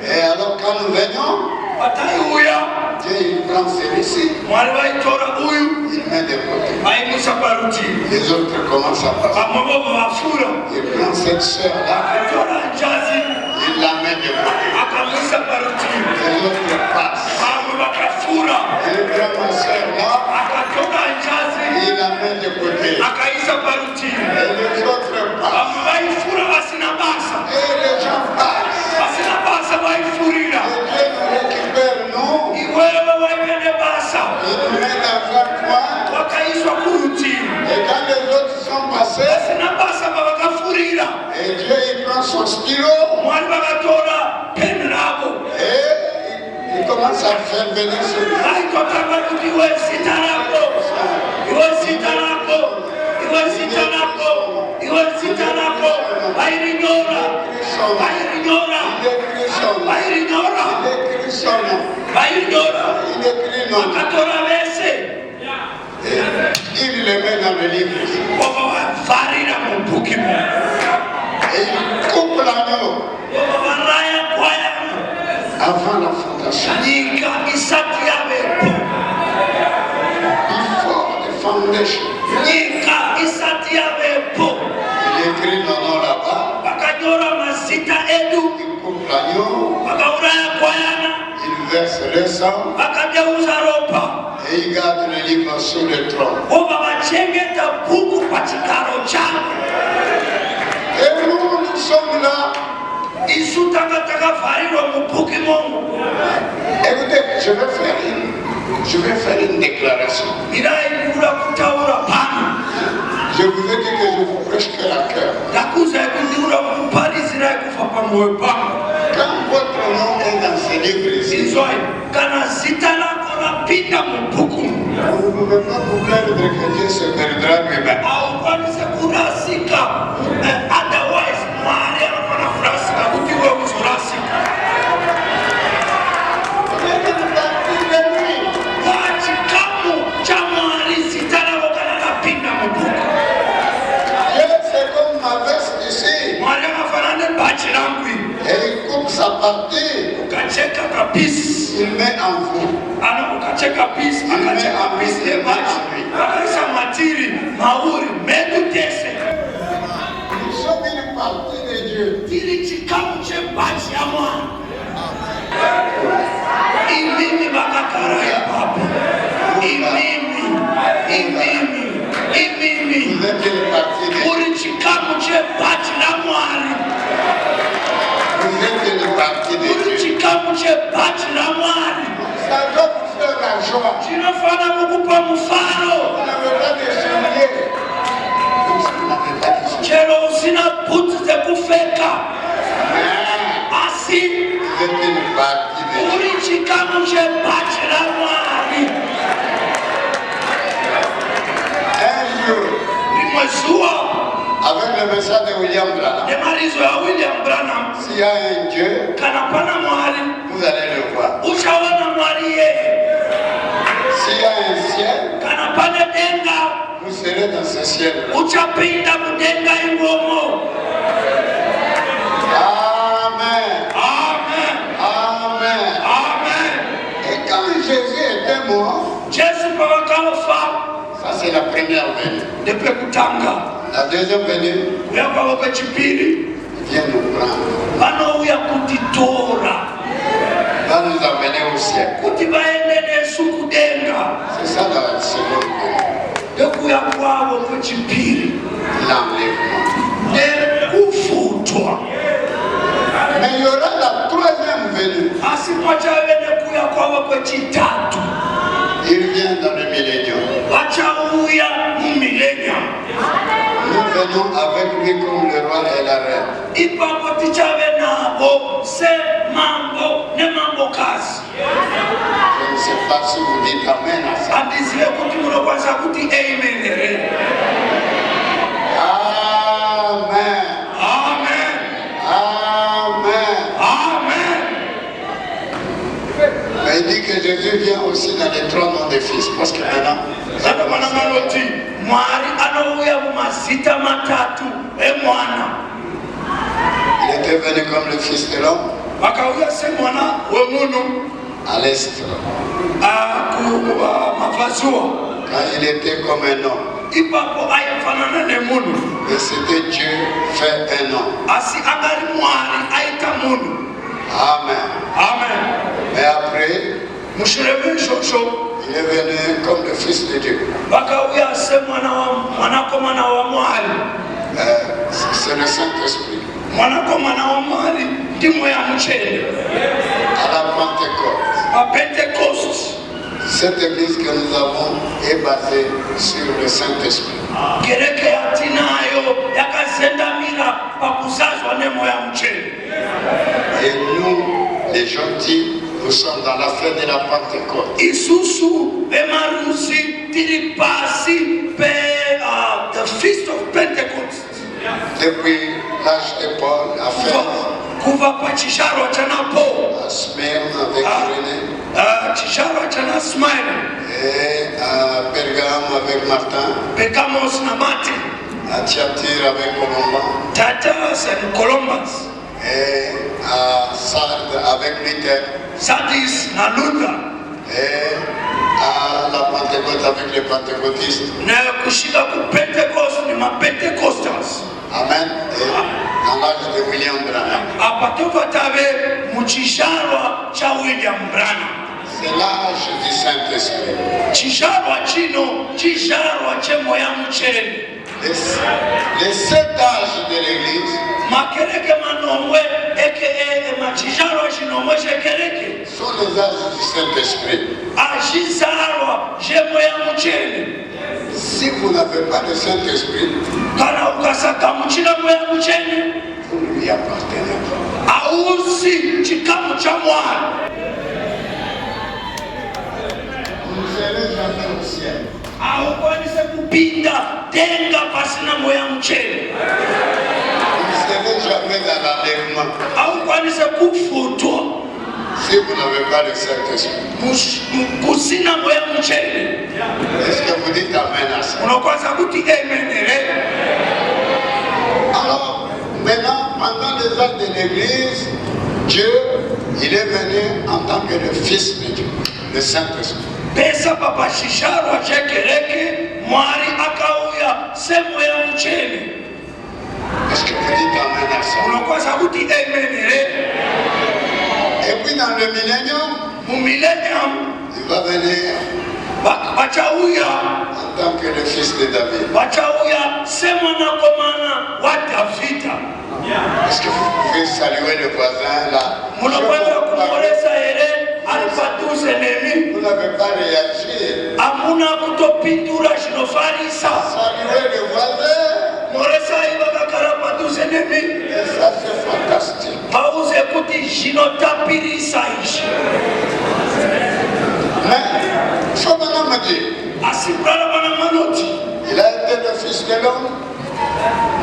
Et alors quand nous venions, Pataiuya Dieu il prend celui-ci, Mwari vaitora uyu il met de côté. vaimusa parutivi. Les autres commencent à passer. Vamwe vovo vafura Il prend cette sœur-là, aitora njazi il la met de côté. akamuisa parutivi. Les autres passent. Vamwe vakafura Il prend ma sœur-là, akatora njazi il la met de côté. akaisa parutivi. Et les autres passent. Vamwe vaifura vasina basa. Et les gens passent. Vasina basa vaifurira. Et Dieu nous récupère, nous. Iwewe waivene basa. Il nous met dans un coin. Wakaiswa kurutivi. Et quand les autres sont passés, Vasina basa vavakafurira. et Dieu il prend son stylo Mwari vakatora peni ravo. et il commence à faire venir ce Aikotanga kuti iwe zita rako. Iwe zita rako. Iwe zita rako. Iwe zita rako. Vairinyora. Vairinyora. Il écrit son nom. Vairinyora. Il écrit son nom. non. vakatora vese Il les met dans le livre. vakavavarira mubhuki Et il coupe l'agneau vakavaraya gwayana avant la fondation. nyika isati yavepo Before the foundation. nyika isati yavepo Il écrit nos noms là-bas. vakanyora mazita edu Il coupe l'agneau. vakauraya gwayana Il verse le sang. vakadeuza ropa Et il garde le livre sur le trône. vobva vachengeta bhuku pachigaro chavo Et nous sommes là. isu tanga takavharirwa mubhuki momo Écoutez, je vais faire une déclaration. mirai kuda kutaura pano Je vous ai dit que je vous prêche que la cœur. ndakuzai kundikuda kuparizirai kufa pamwoyo pangu Quand votre nom est dans ce livre ici, izwai kana zita rako rapinda mubhuku vous ne pouvez pas vous perdre que Dieu se perdra lui-même. haukwanise kurasika otherwise mwari anofana kurasika kuti iwe uzorasika pachikamu chamwari zita ravo kana rapinda mubhuku Dieu, c'est comme ma veste ici. mwari akafanana nebhachi rangu iri Et il coupe sa partie. ukacheka kapisi Il met en vous. ukacheka pisi akacheka pisi nebhachi akaisa matiri mauri medu tese Nous sommes une partie de Dieu. tiri chikamu chebhachi yamwari imimi vakagara ipapo imimi Vous êtes une partie de Dieu. uri chikamu chebhachi ramwari Vous êtes une partie de uri Dieu. chikamu chebhachi ramwari Ça doit vous faire la joie. chinofana kukupa mufaro Vous n'avez pas de souliers. Vous n'avez pas de souliers. chero usina bhutsi dzekupfeka asi Vous êtes une partie de Dieu. uri chikamu chebhachi ramwari Un jour, rimwe zuva avec le message de William Branham, nemarizo yawilliam branham s'il y a un Dieu, kana pana mwari vous allez le voir. uchaona mwari yeye S'il y a un ciel, kana pane denga vous serez dans ce ciel-là. uchapinda mudenga imomo Amen. amen Amen. amen Et quand Jésus était mort, jesu pavakafa ça c'est la première venue. ndepekutanga La deuxième venue, kuya kwavo kwechipiri il vient nous prendre. vanouya kutitora Va nous emmener au ciel. kuti vaende nesu kudenga C'est ça la seconde venue. ndekuya kwavo kwechipiri L'enlèvement. nekufutwa Mais il y aura la troisième venue. asi pachave nekuya kwavo kwechitatu Il vient dans le millénium. vachauya mumilenium Nous venons avec lui comme le roi et la reine. ipapo tichave navo semambo nemambokazi Je ne sais pas si vous dites Amen à ça. handizive kuti munokwanisa kuti amen here Amen. amen Amen. amen Mais il dit que Jésus vient aussi dans les trois noms des fils. Parce que maintenant, zvakamana manoti mwari anouya mumazita matatu emwana il était venu comme le fils de l'homme vakauya semwana wemunhu à l'est. kumabvazuva Quand il était comme un homme. ipapo aifanana nemunhu Mais c'était Dieu fait un homme. asi angari mwari aita munhu Amen. amen Mais après, mushure meizvozvo il est venu comme le fils de Dieu. vakauya semwanakomana wamwari C'est le Saint-Esprit. mwanakomana wamwari ndimweya mutsvene À la Pentecôte. papentecost Cette église que nous avons est basée sur le Saint-Esprit. kereke yatinayo yakazendamira pakuzadzwa nemweya mutsvene Et nous, les gentils, nous sommes dans la fête de la Pentecôte. isusu vemarusi tiri pasi pe the feast of pentecost Depuis l'âge de Paul, la fête kuva pa chizvarwa chanaPaul, à Smyrne avec René, chizvarwa chana Smyrne, et à Pergame avec Martin, Pergamos na Martin, à Thyatire avec Colomban, Tatas and Columbus, et à Sardes avec Luther, Sardis na Luther, et à la Pentecôte avec les pentecôtistes. na kushika ku Pentecost ni ma Pentecostals. Amen. Et dans l'âge de William Branham. Apa tova tave mu chizvarwa cha William Branham. C'est l'âge du Saint-Esprit. Chizvarwa chino chizvarwa chemoya mucheni. Les 7 âges de l'Église Makereke manomwe eke machizvarwa chinomwe chekereke. sont les âges du Saint-Esprit. Achizvarwa chemoya mucheni. Si vous n'avez pas le Saint-Esprit, Kana ukasagamuchira moya mucheni, vous ne lui appartenez pas. ausi chikamu cha Mwari. Vous ne serez jamais au ciel. Haukwanise kupinda tenga pasina moya mucheni. Vous ne serez jamais dans l'enlèvement Haukwanise kufutwa si vous n'avez pas le Saint-Esprit. kusina moya mucheni. Est-ce que vous dites Amen à ça? Unokwaza kuti amen ere. Alors, maintenant, pendant les âges de l'Église, Dieu, il est venu en tant que le Fils de Dieu, le Saint-Esprit. Pesa papa chizvarwa chekereke Mwari akauya semoya mucheni. Est-ce que vous dites Amen à ça? Unokwaza kuti amen ere. Et puis dans le millénium, Mu millennium il va venir vachauya en tant que le Fils de David. vachauya semwanakomana wa Davida. Est-ce que vous pouvez saluer le voisin là? Munokwanza kumoresa ere ali padhuze nemi. Vous n'avez pas réagi. Amuna kutopindura zvinofarisa. Saluez le voisin. Moresai vakagara padhuze nemi. Et ça, c'est fantastique. Pauze kuti zvinotapirisa izvi. Mais, il faut maintenant me dire, Asi Branham manoti il a été le Fils de l'homme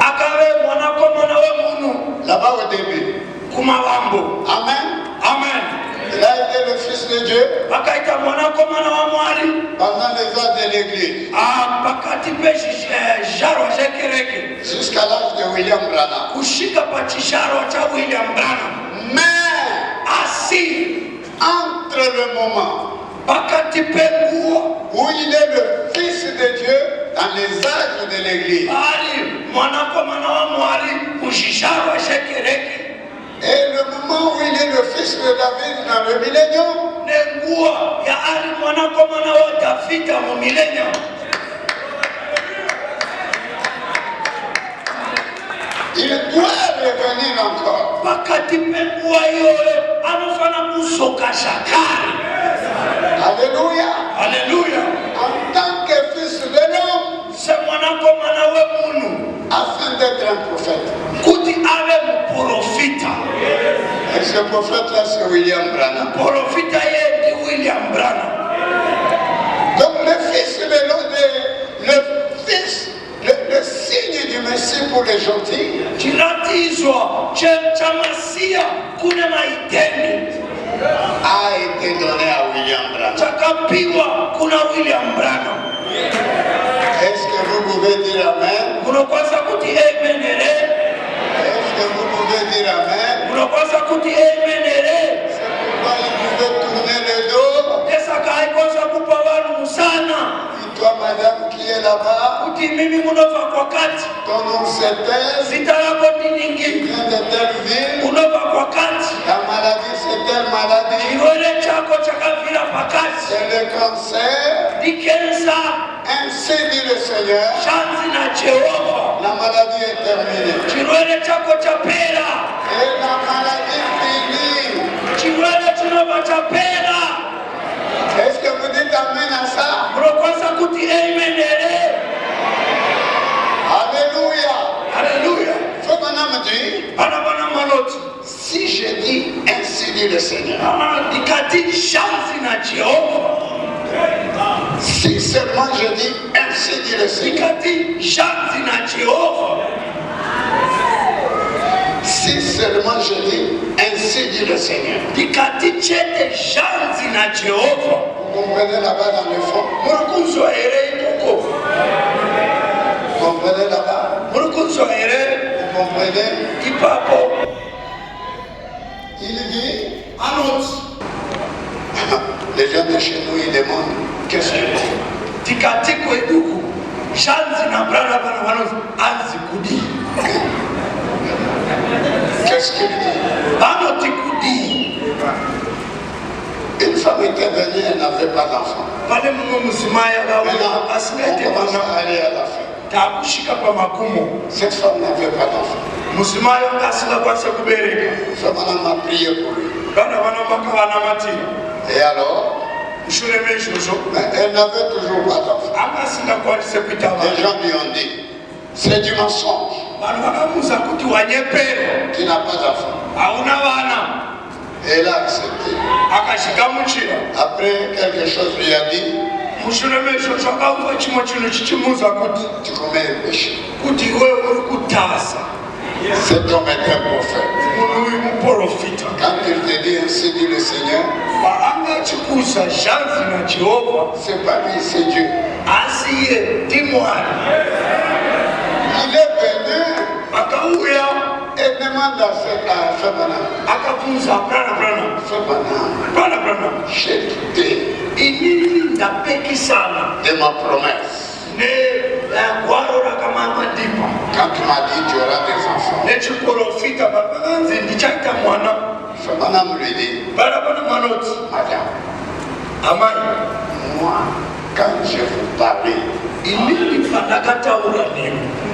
akave mwanakomana wemunhu là-bas au début. kumavambo. Amen. Amen. Il a été le Fils de Dieu Vakaita mwanakomana wa Mwari pendant les âges de l'Église, pakati pezvizvarwa zvekereke jusqu'à l'âge de William Branham. kusvika pachizvarwa cha William Branham. Mais, Asi entre le moment pakati penguva où il est le Fils de Dieu dans les âges de l'Église ari mwanakomana wa Mwari kuzvizvarwa zvekereke et le moment où il est le Fils de David dans le millénium, nenguva yaari mwanakomana wa Davhidha mumillennium, il doit revenir encore. pakati penguva iyoyo anofana kudzoka zvakare. Alléluia. Haleluya. En tant que Fils de l'homme, semwanakomana wemunhu afin d'être un prophète. kuti ave muprofita. Et ce prophète-là, c'est William Branham. Profita ye ndi William Branham. Donc le Fils de l'homme, le signe du Messie pour les gentils, Chiratidzwa chamasiya kune maiteni a été donné à William Branham. chakapiwa kuna William Branham. Est-ce que vous pouvez dire Amen? Munokwanisa kuti amen ere. Est-ce que vous pouvez dire Amen? Munokwanisa kuti amen ere. C'est pourquoi il pouvait tourner le dos. Esaka haikwanisa kupa vanhu musana Et toi, madame qui est là-bas, kuti mimi munobva kwakati, ton nom c'est tel, zita rako tu ndingi, viens de telle ville, unobva kwakati, ta maladie c'est telle maladie, chirwere chako chakabvira pakati, c'est le cancer. ndikensa. Ainsi dit le Seigneur, Shanzi na Jehova, la maladie est terminée. chirwere chako chapera, Et la maladie finie. chirwere chinobva chapera. Est-ce que vous dites Amen à ça? Munokwanisa kuti amen ere. Alléluia. Haleluya. Faut maintenant me dire, Vana manoti si je dis ainsi dit le Seigneur, ndikati shanzi na Jehova, si seulement je dis ainsi dit le Seigneur, ndikati shanzi na Jehova, Si seulement je dis, ainsi dit le Seigneur. Tikati chete janzi na Jehova. Vous comprenez là-bas dans le fond? Murukunzo ere itoko. Vous comprenez là-bas? Murukunzo ere. Vous comprenez? Ipapo. Il dit, Anot. les gens de chez nous, ils demandent, qu'est-ce que c'est? Tikati kweduku. Janzi na brana bana wanos. Anzi kudi. Qu'est-ce qu'il dit? Anoti kudi. Une femme était venue, elle n'avait pas d'enfant. Pale mungu musimaya gawa. Maintenant, on Asinete commence mana. à aller à la fin. Takushika pa makumo. Cette femme n'avait pas d'enfant. Musimayo ngasika kwase kubereka. Ce madame m'a prié pour lui. Bana bana makawana mati. Et alors, Mshureme jojo. elle n'avait toujours pas d'enfant. Akasinga kwase kuitaba. Les gens lui ont dit, c'est du mensonge, Bana bakamuza kuti wanyepero. tu n'as pas d'enfant. Hauna bana. Et elle a accepté. Akashika muchira. Après, quelque chose lui a dit, Mshureme jojo akauva chimo chino chichimuza kuti. tu commets un péché. Kuti wewe uri kutasa. Cet homme est un prophète. Munhu uyu muprofita. Quand il te dit ainsi dit le Seigneur, Paanga chikusa janzi na Jehova. c'est pas lui, c'est Dieu. Asiye timwari. Il est venu Akauya. et demande à ce madame, Akapunza brana. ce madame, Brana. j'ai quitté Inini ndapekisana. de ma promesse. Ne gwaro rakamanga dipa. Quand tu m'as dit tu auras des enfants, Nechiprofita babanzi ndichaita mwana. ce madame lui dit, Bana manoti. madame, Amai. moi, quand je vous parlais, Inini pandakataura nemi.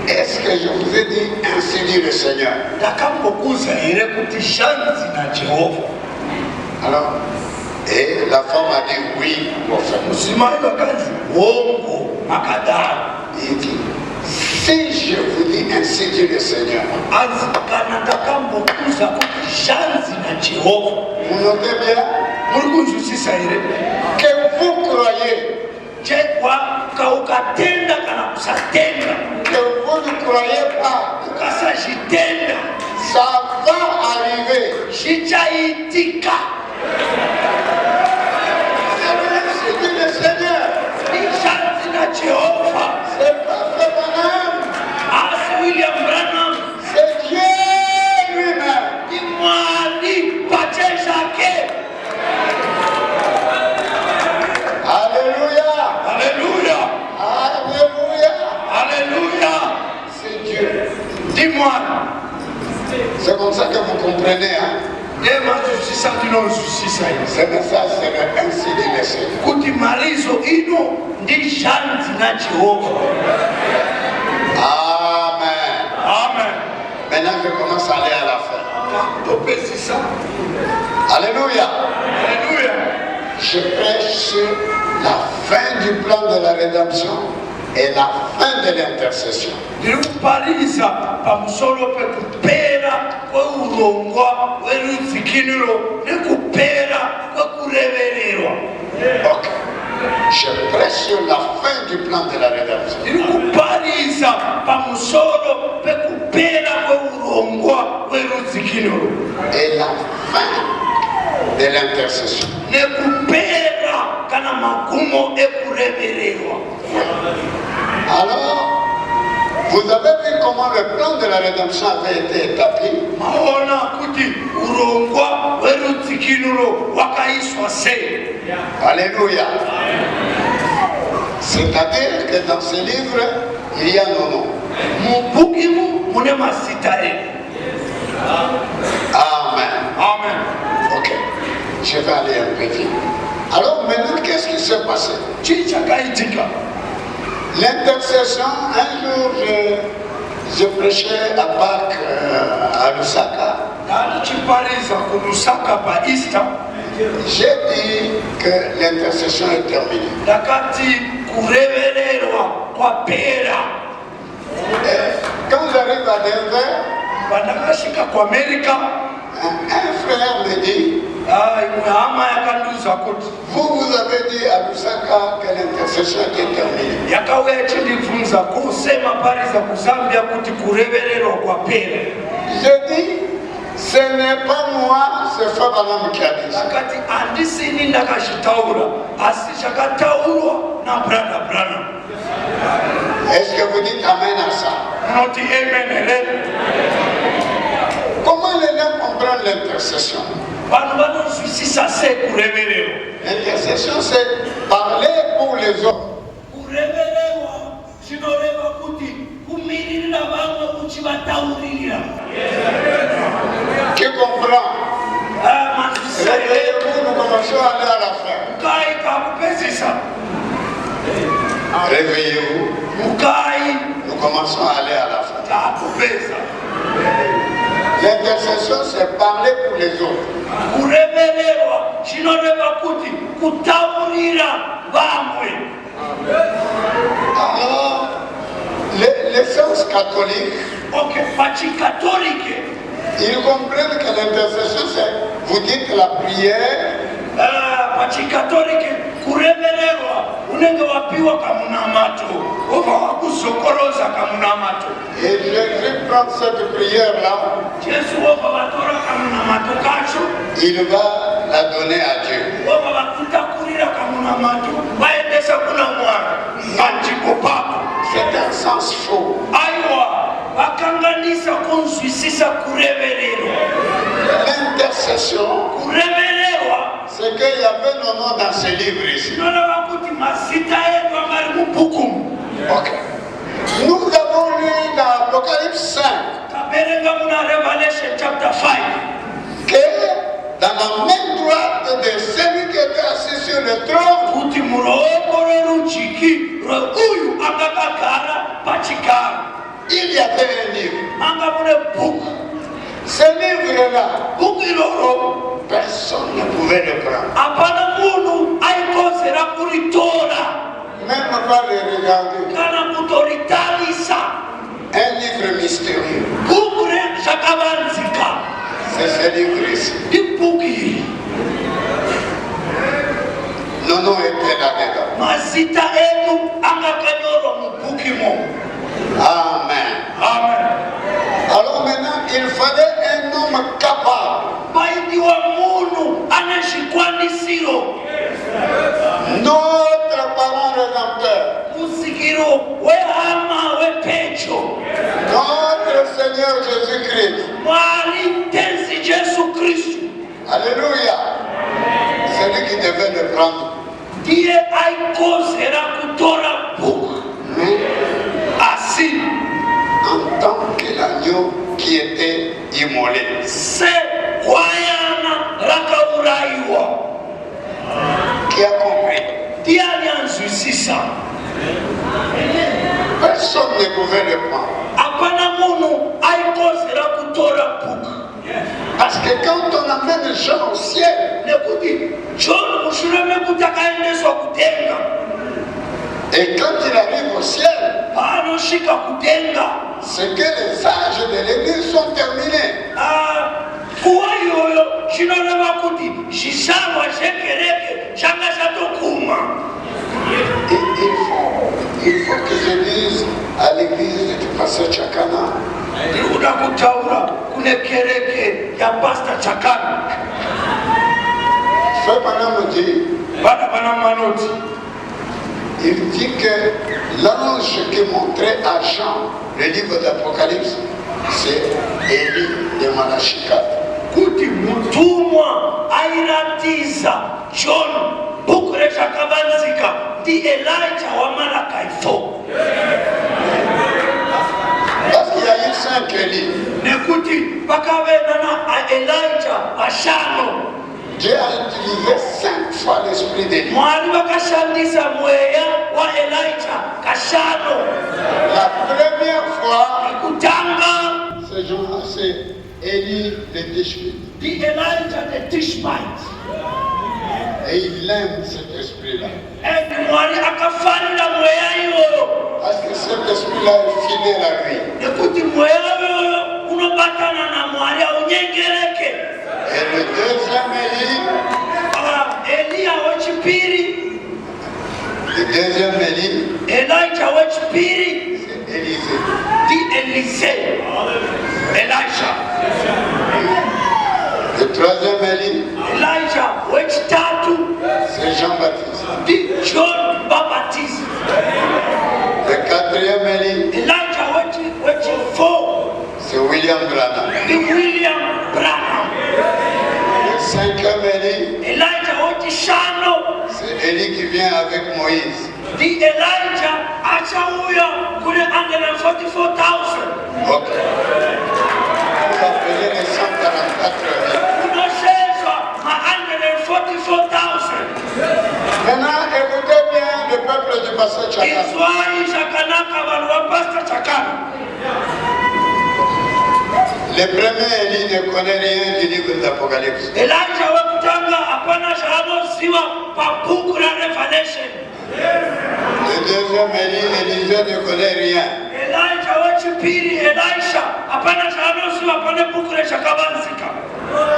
est-ce que je vous ai dit ainsi dit le Seigneur? Ndakambokuza ere kuti shanzi na Jehova. Alors, et la femme a dit oui, prophète. Musimai bakanzi wongo makadara. Il dit, si je vous dis ainsi dit le Seigneur, Anzi kana ndakambokuza kuti shanzi na Jehova. vous notez bien Murikunzwisisa ere. que vous croyez, Chekwa kaukatenda kana kusatenda. que vous ne croyez pas, Ukasajitenda. ça va arriver. Shichaitika. C'est ainsi dit le Seigneur. Nishanzi na Jehova. C'est pas ce bonhomme, As William Branham. c'est Dieu lui-même. Imwani pacheshake. Alléluia. Alléluia. Alléluia. Alléluia. C'est Dieu. Dis-moi. C'est comme ça que vous comprenez. Hein? Dema jusisa dino jusisa. Ce message, c'est le ainsi dit le Seigneur. Kuti marizo ino ndi shanzi na Jehova. Amen. Amen. Maintenant, je commence à aller à la fin. Topesisa. Alléluia. Alléluia. Je prêche sur la fin du plan de la rédemption et la fin de l'intercession. Ndikupaliza pamusoro pekupera kweurongwa werudzikiniro nekupera kwekurevererwa. Ok. Je prêche sur la fin du plan de la rédemption Ndikupaliza pamusoro pekupera kweurongwa werudzikiniro et la fin de l'intercession. nekupera kana magumo ekurevererwa. Alors, vous avez vu comment le plan de la rédemption avait été établi. Maona kuti urongwa werudzikiniro wakaiswa sei. Alléluia. C'est-à-dire que dans ce livre, il y a nos noms. Mubukimu mune mazita edu. Amen. Amen. Ok. Je vais aller un peu vite. Alors maintenant, qu'est-ce qui s'est passé? Chii chakaitika. L'intercession, un jour, je prêchais à Pâques à Lusaka. Ndachipaliza kulusaka pa Easter. J'ai dit que l'intercession est terminée. Ndakati kurevererwa kwapera. Et quand j'arrive à Denver, Pandakashika ku America, un frère me dit, imwe hama yakandiuza kuti vous avez dit à Lusaka que l'intercession était terminée. yakauya ichindibvunza kusema pari za kuzambia kuti kurevererwa kwapera. J'ai dit, Ce n'est pas moi, c'est Fabanam qui a dit ça. akati andisini ndakashitaura asi zvakataurwa nabrother Branham. Est-ce que vous dites Amen à ça? Munoti amen here? Comment les gens comprennent l'intercession? Vanhu vanozwisisa sei kurevererwa? L'intercession, c'est parler pour les autres. Kurevererwa zvinoreva kuti kumiririra vamwe uchivataurira. Qui comprend? Manzwisisa here? Réveillez-vous, nous commençons à aller à la fin. Mukai kakupedzisa. Réveillez-vous, Mukai nous commençons à aller à la fin. kakupedza. L'intercession, c'est parler pour les autres. Kurevererwa zvinoreva kuti kutaurira vamwe. Alors, l'essence catholique, Okay, pachikatolike ils comprennent que l'intercession, c'est, vous dites la prière, pachikatolike kurevererwa unenge wapiwa kamunamato wobva wakuzokoroza kamunamato. et Jésus prend cette prière-là, Jesu wobva vatora kamunamato kacho il va la donner à Dieu. wobva vakutakurira kamunamato vaendesa kuna Mwari panzvimbo papo. C'est un sens faux. Aiwa vakanganisa kunzwisisa kurevererwa. L'intercession, Kurevererwa c'est qu'il y avait nos noms dans ce livre ici. zvinoreva kuti mazita edu amari mubhuku. Ok. Nous avons lu dans Apocalypse 5 Taverenga muna Revelation chapter 5 que dans la main droite de celui qui était assis sur le trône, kuti muruoko rwerujiki rweuyu akakagara pachigaro il y avait un livre. anga mune bhuku. Ce livre-là, Bhuku iroro personne ne pouvait le prendre, hapana munhu aikozera kuritora même pas le regarder. kana kutoritarisa. Un livre mystérieux. Bhuku rezvakavanzika C'est ce livre ici. ibhuku iri. Nos noms étaient là-dedans. Mazita edu angakanyorwa mubhuku imomo. Amen. Amen. Alors maintenant, il fallait un homme capable. Paidiwa munhu ane zvikwanisiro. Notre parent rédempteur, Musikiro wehama wepedyo. notre Seigneur Jésus-Christ. Mwari tenzi Jesu Kristu Alléluia. C'est lui qui devait le prendre. ndiye aikozera kutora bhuku. Mais Asi en tant que l'agneau qui était immolé. segwayana rakaurayiwa. Qui a compris? Ndiani anzwisisa? Personne ne pouvait le prendre. Hapana munhu aikozera kutora bhuku. Parce que quand on amène Jean au ciel, Nekuti John mushure mekuti akaendeswa kudenga. et quand il arrive au ciel, Paanosvika kudenga c'est que les âges de l'église sont terminés. nguva iyoyo zvinoreva kuti zvizvarwa zvekereke zvanga zvatoguma. Et il faut que je dise à l'église du pasteur Chakana, Ndiri kuda kutaura kune kereke yapasta Chakana. Frère Branham me dit, Vana vanoti il dit que l'ange qui montrait à Jean le livre d'Apocalypse, c'est Élie de Malachika. kuti mutumwa airatiza John bhuku rezvakavanzika ndiElijah waMalachi 4. Parce qu'il y a eu 5 Élie. Nekuti pakavena naElijah vashanu. Dieu a utilisé 5 fois l'esprit d'Élie. Mwari vakashandisa mweya waElijah kashanu. La première fois, Kutanga c'est Jean, c'est Élie de Tishbite. ndiElijah the Tishbite. Et il aime cet esprit-là. Mwari akafarira mweya iyoyo. Parce que cet esprit-là est fidèle à lui. Nekuti mweya iyoyo unobatana na Mwari aunyengereke. Et le deuxième Élie, Eliya wechipiri, le deuxième Élie, Elijah wechipiri c'est Élisée. ndiElisee. Elisha troisième Élie, Elijah wechitatu c'est Jean-Baptiste. ndi John Baptist. Le quatrième Élie, Elijah wechi-4 c'est William Branham. ndi William Branham. Le cinquième Élie, Elijah wechi-5 c'est Élie qui vient avec Moïse. ndi Elijah achauya kule 144,000. Ok. Vous appelez les 144 000. Unoshezwa ma 144,000. Maintenant, écoutez bien le peuple du pasteur Chakana. Izwai shakanaka vanhu va Pastor Chakana. Le premier Élie ne connaît rien du livre d'Apocalypse. Elijah wekutanga hapana zvaanoziva pabhuku raRevelation. Le deuxième Élisée ne connaît rien. Elijah wechipiri Elisha hapana zvaanoziva pane bhuku rezvakavanzika.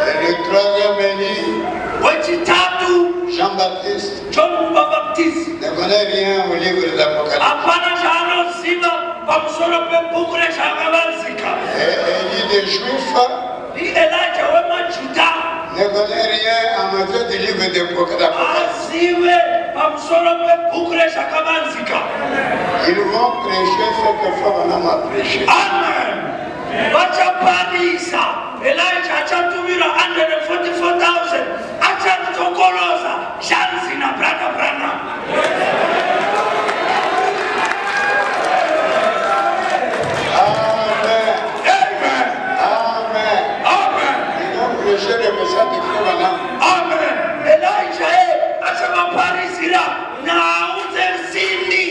Et le troisième Élie, Wechitatu Jean-Baptiste, John Baptist ne connaît rien au livre d'Apocalypse. hapana zvaanoziva pamusoro pebhuku rezvakavanzika. Et Élie des Juifs Ndi Elijah wemajuda ne connaît rien en matière du livre d'Apocalypse. azive pamusoro pebhuku rezvakavanzika. Ils vont prêcher ce que Fabana a prêché. Amen. Vachaparisa. Elijah achatumira 144,000. Achatokoloza. Shansi na brother Branham. Amen. Amen. Amen. Amen. Ils vont prêcher le message de Fabana. Amen. Elijah achavaparisira naunze nsindi.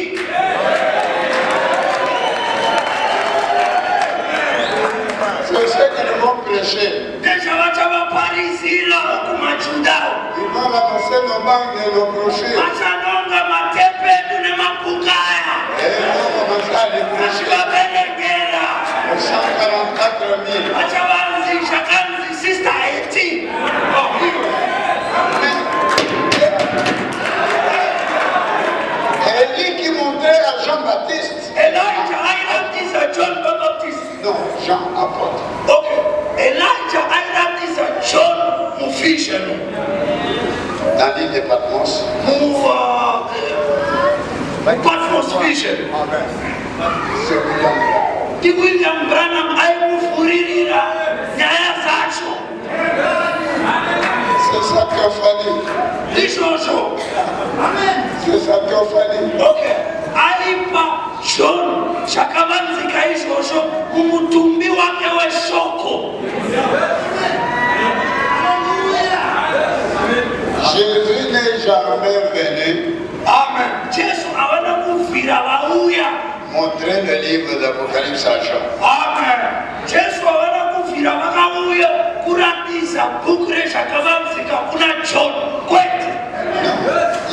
C'est ce qu'ils vont prêcher. Desha vachavaparisira kumachundao. Ils vont ramasser nos banques et nos brochures. Vachanonga matepedu nemapukaya. Et ils vont commencer à les prêcher. Vachivaverengera. Aux 144 000. Vachavanzisha kanzi Sister 18. Élie qui montrait à Jean-Baptiste. Elijah airatisa John Baptist. Non, Jean apôtre. Okay. Elijah airatisa John mufishanu. Dans l'île de Patmos. Patmos vision. C'est William. Ndi William Branham aimufuririra nyaya zacho. C'est sa théophanie. Ndizvozvo. C'est sa théophanie. Okay. Aipa John zvakavanzika izvozvo mumutumbi wake weshoko. Jésus n'est jamais venu Amen. Jesu havana kuvhira vauya. montrer le livre d'Apocalypse à Jean. Amen. Jesu havana kuvhira vakauya kuratidza bhuku rezvakavanzika kuna John. Kwete.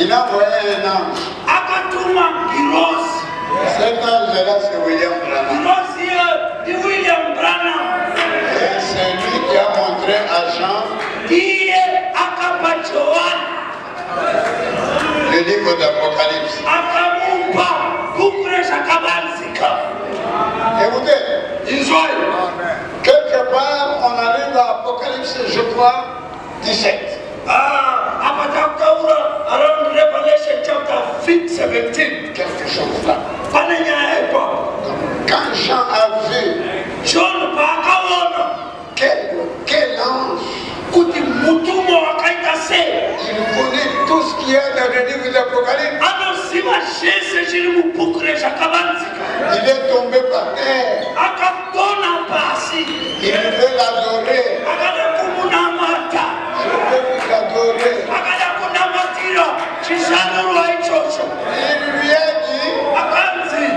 Il a envoyé un ange. Akatuma girozi. Cet ange-là, c'est William Branham. Girozi ndi William Branham. Et c'est lui qui a montré à Jean Ndiye akapa Johani. le livre d'Apocalypse. Akamupa bhuku rezvakavanzika. Écoutez, Inzwai. quelque part, on arrive à Apocalypse, je crois, 17. Apa takutaura around Revelation chapter 17. Quelque chose là. Pane nyaya ipapo. Quand Jean a vu John paakaona quel ange, kuti mutumwa wakaita sei, il connaît tout ce qu'il y a dans le livre d'Apocalypse. anoziva zvese zviri mubhuku rezvakavanzika. Il est tombé par terre. Akagona pasi. Il veut l'adorer. Akada kumunamata. Je veux vous adorer. Akada kunamatira chizanurwa ichocho. Il lui a dit, Akanzi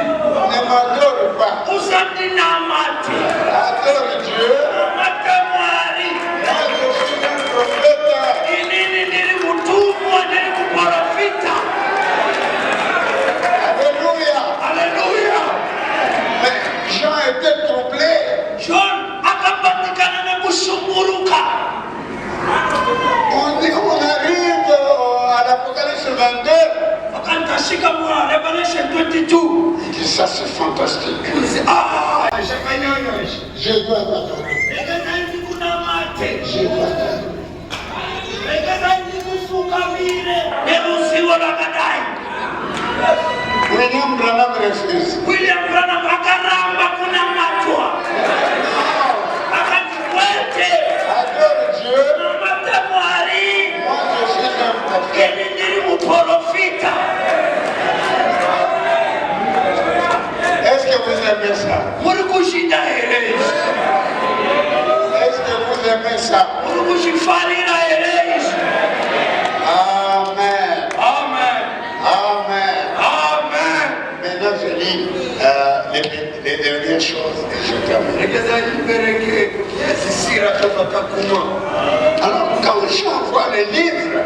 ne m'adore pas. usandinamati. Adore Dieu. Namata Mwari. Moi, je suis un prophète. Inini ndiri mutumwa, ndiri muprofita. Alléluia. Haleluya. Mais Jean était troublé. John akabatikana nekushunguruka. On dit qu'on arrive à l'Apocalypse 22. Akandasvika muRevelation 22. Il dit ça c'est fantastique. Zvakanyanya izvi. Je dois t'adorer. Regai ndikunamate. Je dois t'adorer. William Branham refuse. William Branham akaramba kuna matwa. Akakwete. Adore Dieu. Matamwari. Moi je suis un prophète. Ndiri muprofita. Est-ce que vous aimez ça? Muri kushinda herezi. Est-ce que vous aimez ça? Muri kushifarira herezi. Amen. Amen. Amen. Amen. Maintenant je lis les dernières choses et je termine. Alors quand Jean voit les livres,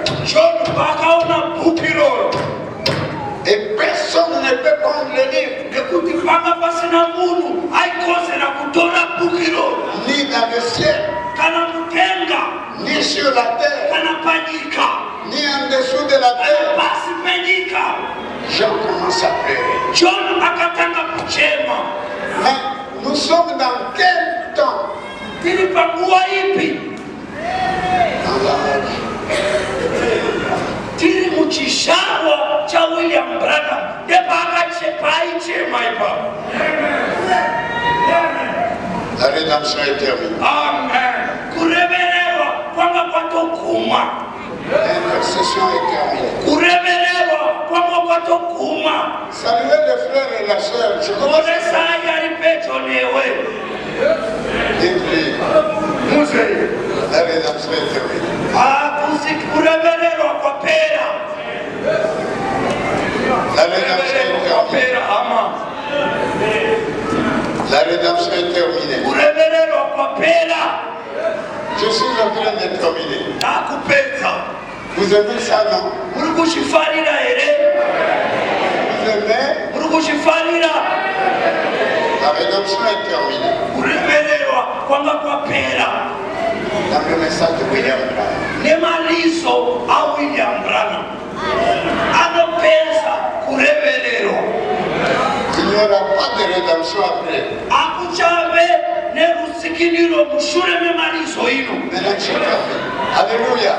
et personne ne peut prendre les livres, ni dans le ciel, ni sur la terre, ni en dessous de la terre. Jean commence à pleurer. Mais nous sommes dans quel temps? Dans l'âge. Tiri muchishawa cha William Branham ndepakachepai chemaipa. La rédemption est terminée. Amen. Kuremererwa kwanga kwatoguma. L'intercession est terminée. Kuremererwa kwanga kwatoguma. Saluez les frères et la sœur. Je commence à dire la rédemption est terminée. La rédemption est terminée. La rédemption est terminée. Je suis en train de terminer. Vous aimez ça, non? Vous aimez? La rédemption est terminée. Dans le message de William Branham. Nemalizo a William Branham anopeza kurevererwa. Il n'y aura pas de rédemption après. Akuchave nerusikiliro mushure memalizo ino. Maintenant je termine. Alléluia.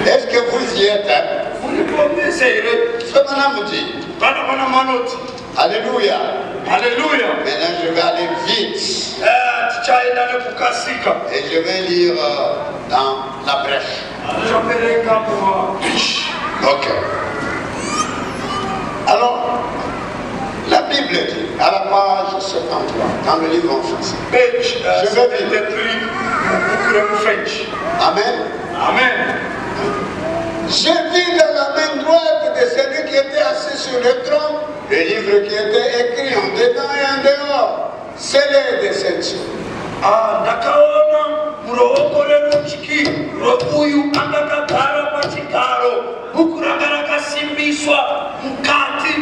Est-ce que vous y êtes? Ce madame dit. Alléluia. Alléluia. Maintenant je vais aller vite. Et je vais lire dans la brèche. Ok. Alors, la Bible dit, à la page 73, dans le livre en français. Je vais lire. Amen. Amen. J'ai vu dans la main droite de celui qui était assis sur le trône le livre qui était écrit en dedans et en dehors. Scellé de cette chose. Ndakaona muruoko rerudyi rwouyu angakagara pachigaro. Bhuku ranga rakasimbiswa mukati,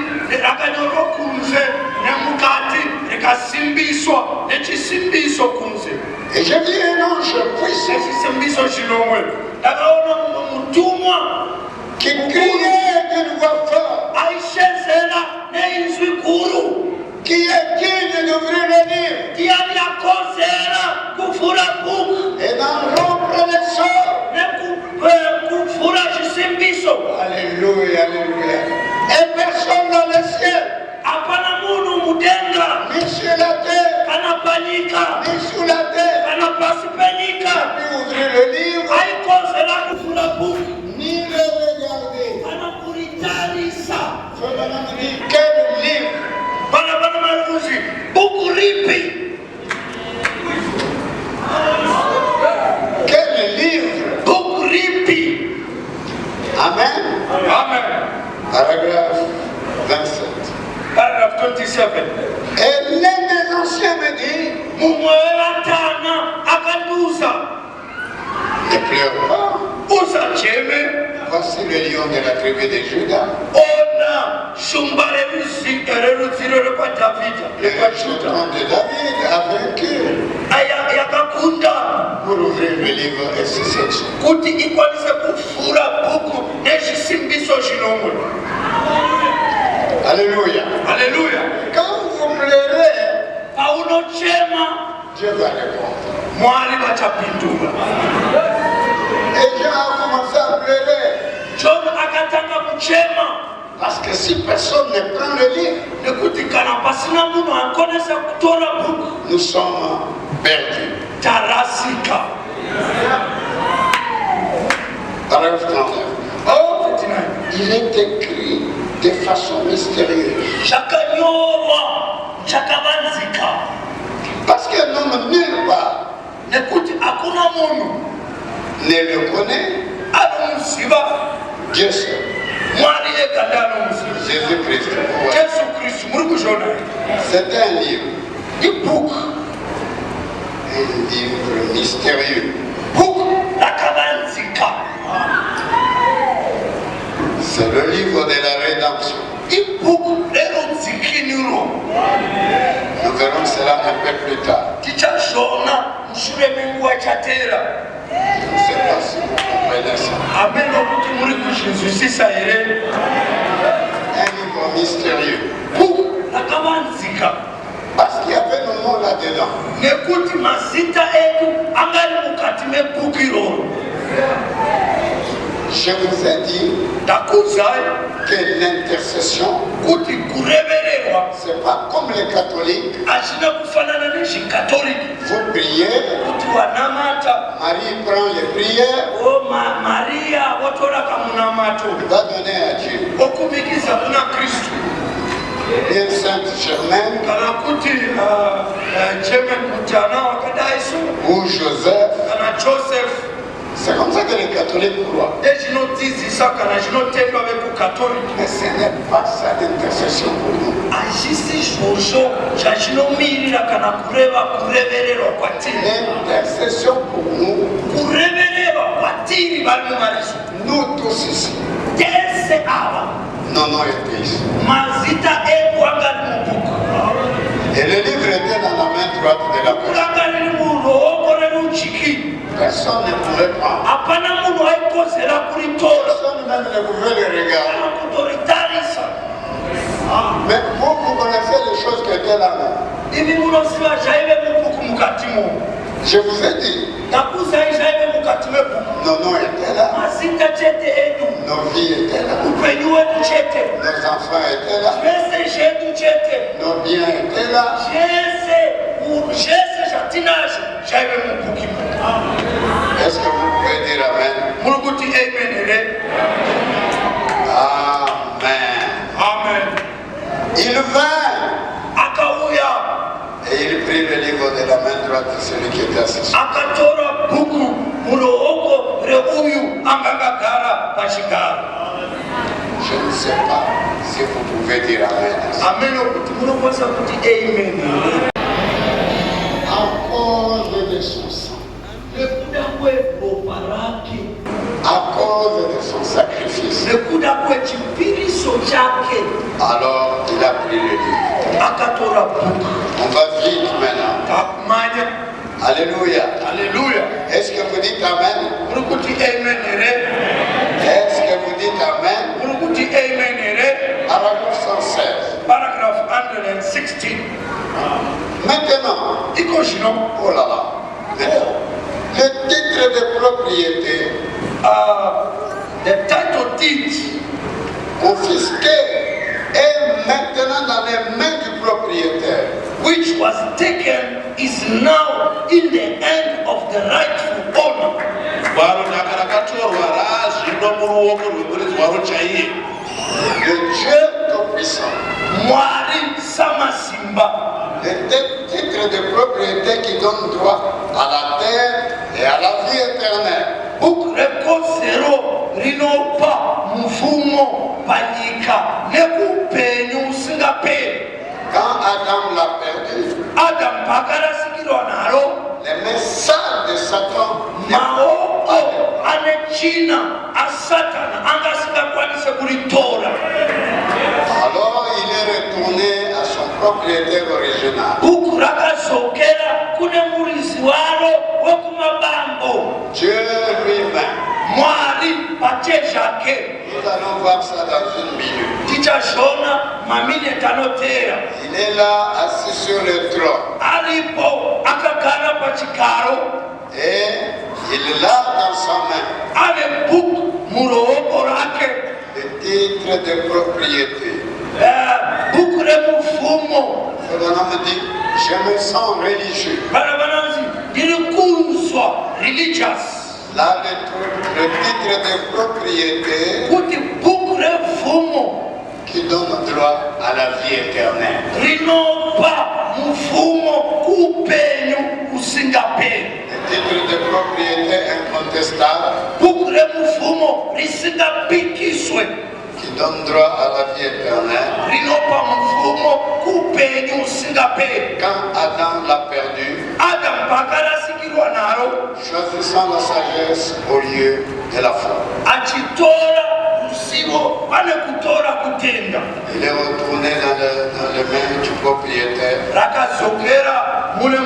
rakanyorwa kunze nemukati, rikasimbiswa nechisimbiso kunze. Et je vis un ange puissant Nechisimbiso chinomwe. Ndakaona mumwe mutumwa qui criait d'une voix forte. Aishezera neinzwi guru. Qui est digne d'ouvrir le livre Ndiani akozera kuvhura bhuku et d'en rompre les sorts. nekuvhura chisimbiso. Alléluia, alléluia. Et personne dans le ciel, Hapana munhu mudenga ni sur la terre, kana panyika ni sous la terre, kana pasi penyika ni ouvrir le livre, aikozera kuvhura bhuku ni le regarder. kana kuritarisa. Je me dis, quel livre? Vana marikuzi bhuku ripi? Quel livre? Bhuku ripi? Amen. Amen. Paragraphe 27. Paragraph 27. Et l'un des anciens me dit, Mumwe wevatana akaduza. ne pleure pas. Usacheme. Voici le lion de la tribu de Judas. Ona shumba rerudziro rekwaDhavhidha, Le château de David a vaincu yakakunda pour ouvrir le livre et se sécher. kuti ikwanise kuvhura bhuku nezvisimbiso zvinomwe. Alléluia. Haleluya. Quand vous pleurez, Paunochema Dieu va répondre. Mwari vachapindura. Et Jean a commencé à pleurer John akatanga kuchema parce que si personne ne prend le livre, nous sommes perdus. Paragraphe 39. Il est écrit de façon mystérieuse. Parce qu'un homme nulle part ne le connaît. Dieu seul. Jésus-Christ. C'est un livre. Un livre mystérieux. C'est le livre de la rédemption. Nous verrons cela un peu plus tard. Je ne sais pas si vous comprenez ça. Un livre mystérieux. Parce qu'il y avait le mot là-dedans. Je vous ai dit que l'intercession, c'est pas comme les catholiques. Vous priez, Marie prend les prières, va donner à Dieu. Bien Sainte-Germaine ou Joseph. C'est comme ça que les catholiques croient. Mais ce n'est pas ça l'intercession pour nous. L'intercession pour nous, nous tous ici, nos noms étaient ici. Et le livre était dans la main droite de la personne. Personne ne pouvait prendre. Personne même ne pouvait le regarder. Mais vous connaissez les choses qui étaient là-bas. Je vous ai dit. Nos noms étaient là. Nos vies étaient là. Nos enfants étaient là. Nos biens étaient là. Est-ce que vous pouvez dire Amen? Amen. Il vint et il prit le livre de la main droite de celui qui était assis. Je ne sais pas si vous pouvez dire Amen. À cause de son sang, à cause de son sacrifice, alors il a pris le livre. On va vite maintenant. Alléluia. Est-ce que vous dites Amen? Est-ce que vous dites Amen? Paragraphe 116. Paragraphe 116. Maintenant, oh là là, le titre de propriété, the title deed, confisqué, est maintenant dans les mains du propriétaire. which was taken, is now in the hand of the rightful owner. Le Dieu Tout-Puissant. Le titre de propriété qui donne droit à la terre et à la vie éternelle. Quand Adam l'a perdu, les messages de Satan, alors il est retourné à son propriétaire original. Dieu lui-même. Nous allons voir ça dans une minute. Il est là, assis sur le trône. Et il a dans sa main le titre de propriété. buku remufumo Le bonhomme me dit, je me sens religieux. vana vananzi ndiri kunzwa religious Là, le titre de propriété kuti buku refumo qui donne droit à la vie éternelle. rinopa mufumo kuupenyu usingaperi. Le titre de propriété incontestable Buku remufumo risingapikiswe qui donne droit à la vie éternelle. rinopa mufumo kuupenyu usingaperi. Quand Adam l'a perdu, Adamu pakarasikirwa naro choisissant la sagesse au lieu de la foi. achitora ruzivo pane kutora kutenda Il est retourné dans les mains du propriétaire, rakazokera kune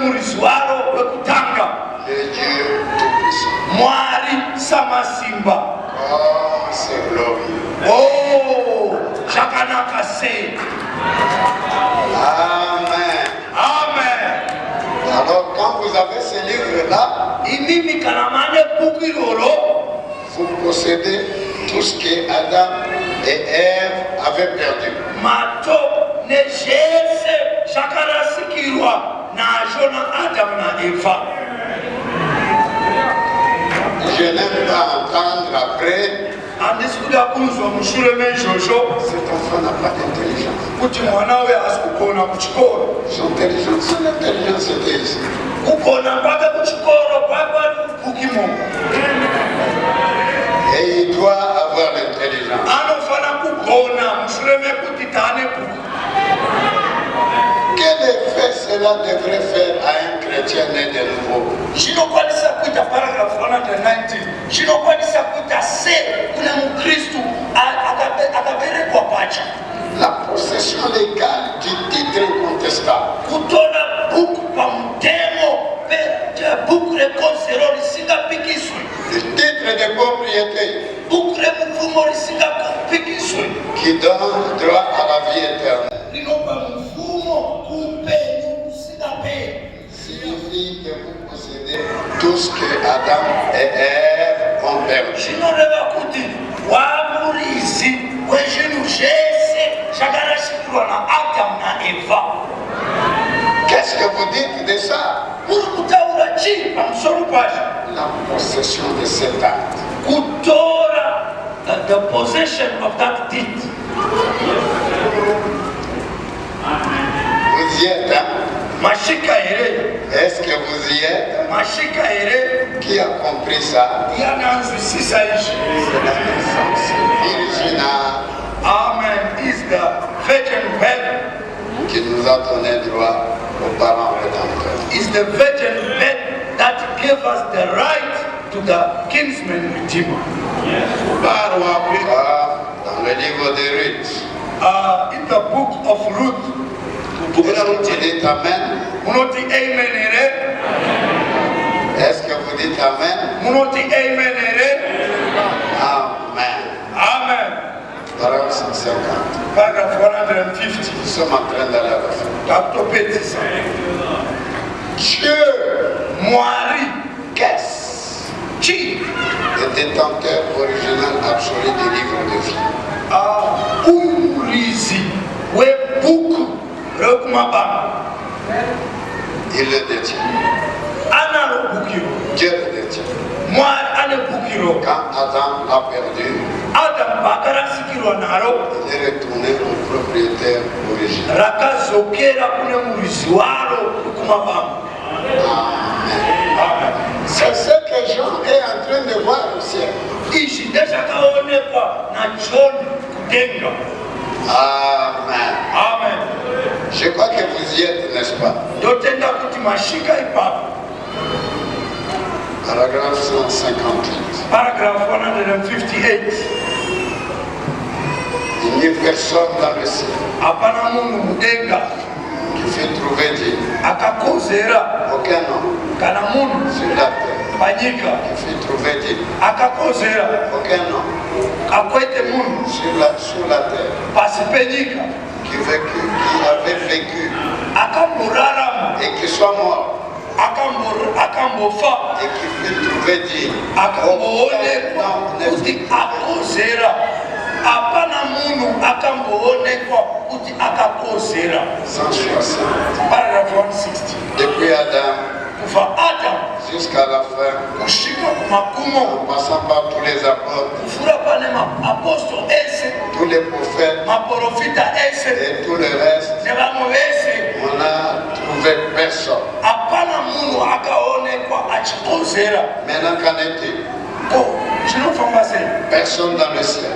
murizi waro wekutanga le Dieu Tout-Puissant. mwari samasimba. Oh, c'est glorieux. Oh, zvakanaka sei. Amen. Amen. Alors, quand vous avez ce livre-là, Imimi kana mane buku iroro vous possédez tout ce que Adam et Ève avaient perdu. mato nezvese zvakarasikirwa nazvo naAdamu naEvha. Je n'aime pas entendre après, handisi kuda kunzwa mushure meizvozvo cet enfant n'a pas d'intelligence. kuti mwana uyu hasi kugona kuchikoro. Son intelligence était ici. Kugona kwake kuchikoro kwakwa kubhukimo. Et il doit avoir l'intelligence. Anofana kugona mushure mekuti taane bhuku. Quel effet cela devrait faire à un chrétien né de nouveau? Zvinokwanisa kuita paragraph 119 zvinokwanisa kuita se kune mukristu akaberekwa pacha La possession légale du titre incontestable. kutora bhuku pamutemo bhuku rekodzero risingapikiswe, Le titre de propriété bhuku remupfumo risingapikiswe qui donne droit à la vie éternelle. rinopa mupfumo kuupenyu usingaperi. Signifie que vous possédez tout ce que Adam et Ève ont perdu. zvinoreva kuti wamurizi wezvinhu zvese zvakarashikirwa naAdamu naEvha. Qu'est-ce que vous dites de ça? Uri kutaura chii pamusoro pazvo? La possession de cet acte. Kutora the possession of that deed. Vous y êtes, hein? Mashika here, Est-ce que vous y êtes? mashika here, Qui a compris ça? yananzwisisa izvi. C'est la naissance virginale Amen is the virgin birth, qui nous a donné droit aux parents rédempteurs. is the virgin birth that gave us the right to the kinsman redeemer. barwapi Dans le livre de Ruth, In the book of Ruth, bukuna est-ce que ruti vous dites Amen? munoti amen here, Est-ce que vous dites Amen? munoti amen here. Amen. Amen. Parole 150. Paragraph 150. Nous sommes en train d'aller à la fin. Takutopedzisa. Dieu, Mwari qu'est-ce? chii? Le détenteur original absolu du livre de vie. Uyu murizi webhuku rekumabanga Il le détient. analo bhukiro. Dieu le détient. Mwari ane bhukiro. Quand Adam l'a perdu, Adamu paakarasikirwa naro il est retourné au propriétaire original. rakazokera kune murizi waro rekumabanga. Amen. C'est ce que Jean est en train de voir au ciel. Izvi ndezvakaonekwa naJohn kudenga. Amen. Amen. Je crois que vous y êtes, n'est-ce pas? Ndotenda kuti mashika ipapo. Paragraphe 158. Paragraph 158. Il n'y a personne dans le ciel Hapana munhu mudenga qui fait trouver Dieu. akakozera Aucun homme kana munhu sur la terre panyika qui fait trouver Dieu. akakozera Aucun homme akwete munhu sur la terre pasi penyika qui avait vécu akamborarama et qui soit mort akambofa et qui fait trouver Dieu. akamboonekwa kuti akozera apa akamboonekwa kuti akakozera. 160. Paragraph 160. Depuis Adam Kuva Adam jusqu'à la fin, kusvika kumagumo, en passant par tous les apôtres, kufura pane maapostoli ese, tous les prophètes maprofita ese et tout le reste, nevamwe vese, on n'a trouvé personne. hapana munhu akaonekwa achikozera. Maintenant, qu'en est-il? Ko chinofamba sei? Personne dans le ciel,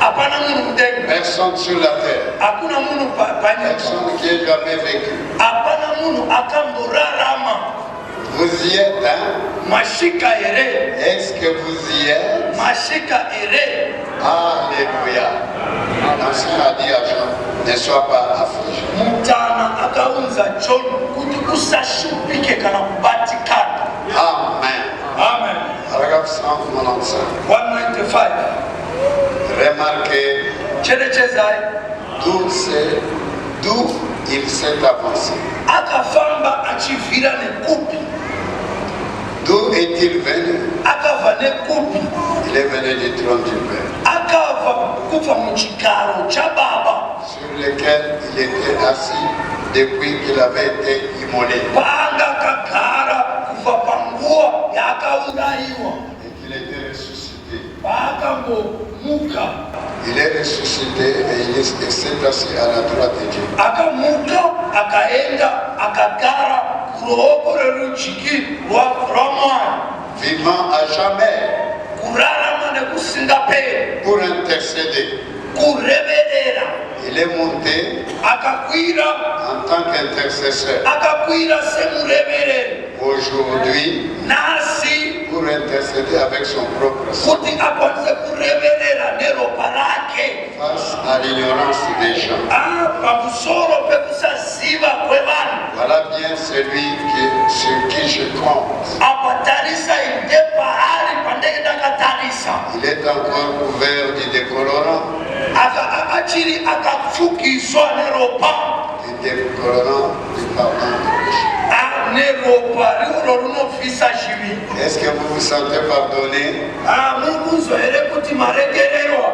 Hapana munhu mudenga, personne sur la terre, hakuna munhu panyika, personne qui ait jamais vécu. hapana munhu akamborarama. Vous y êtes, hein? Mashika ere, Est-ce que vous y êtes? mashika ere. Alléluia. L'ancien a dit à Jean, ne sois pas affligé. Mutana akaunza John kuti usashupike kana kubatikana. Amen. Amen. Paragraphe 195. 195. Remarquez Cherechezai d'où il s'est avancé. akafamba achivhira nekupi. D'où est-il venu? Akabva nekupi. Il est venu du trône du Père, Akabva kubva muchigaro chababa sur lequel il était assis depuis qu'il avait été immolé paanga akagara kubva panguva yaakaurayiwa et qu'il était ressuscité. paakambomuka. Il est ressuscité et il s'est assis à la droite de Dieu. Akamuka akaenda akagara kuruoko rwerudyi rwaMwari, Vivant à jamais kurarama nekusingaperi, pour intercéder. kureverera. Il est monté Akakwira, en tant qu'intercesseur akakwira semurevereri. aujourd'hui Nasi pour intercéder avec son propre sang kuti akwanise kureverera neropa rake face à l'ignorance des gens. pamusoro pekusaziva kwevanhu. Voilà bien celui sur qui je compte. Apa tarisa inde paari pandenge ndakatarisa. Il est encore couvert du décolorant. Achiri akapfukiswa neropa. Du décolorant du pardon du péché. Neropa riuro rinobvisa chivi. Est-ce que vous vous sentez pardonné? Muri kunzwa here kuti maregererwa?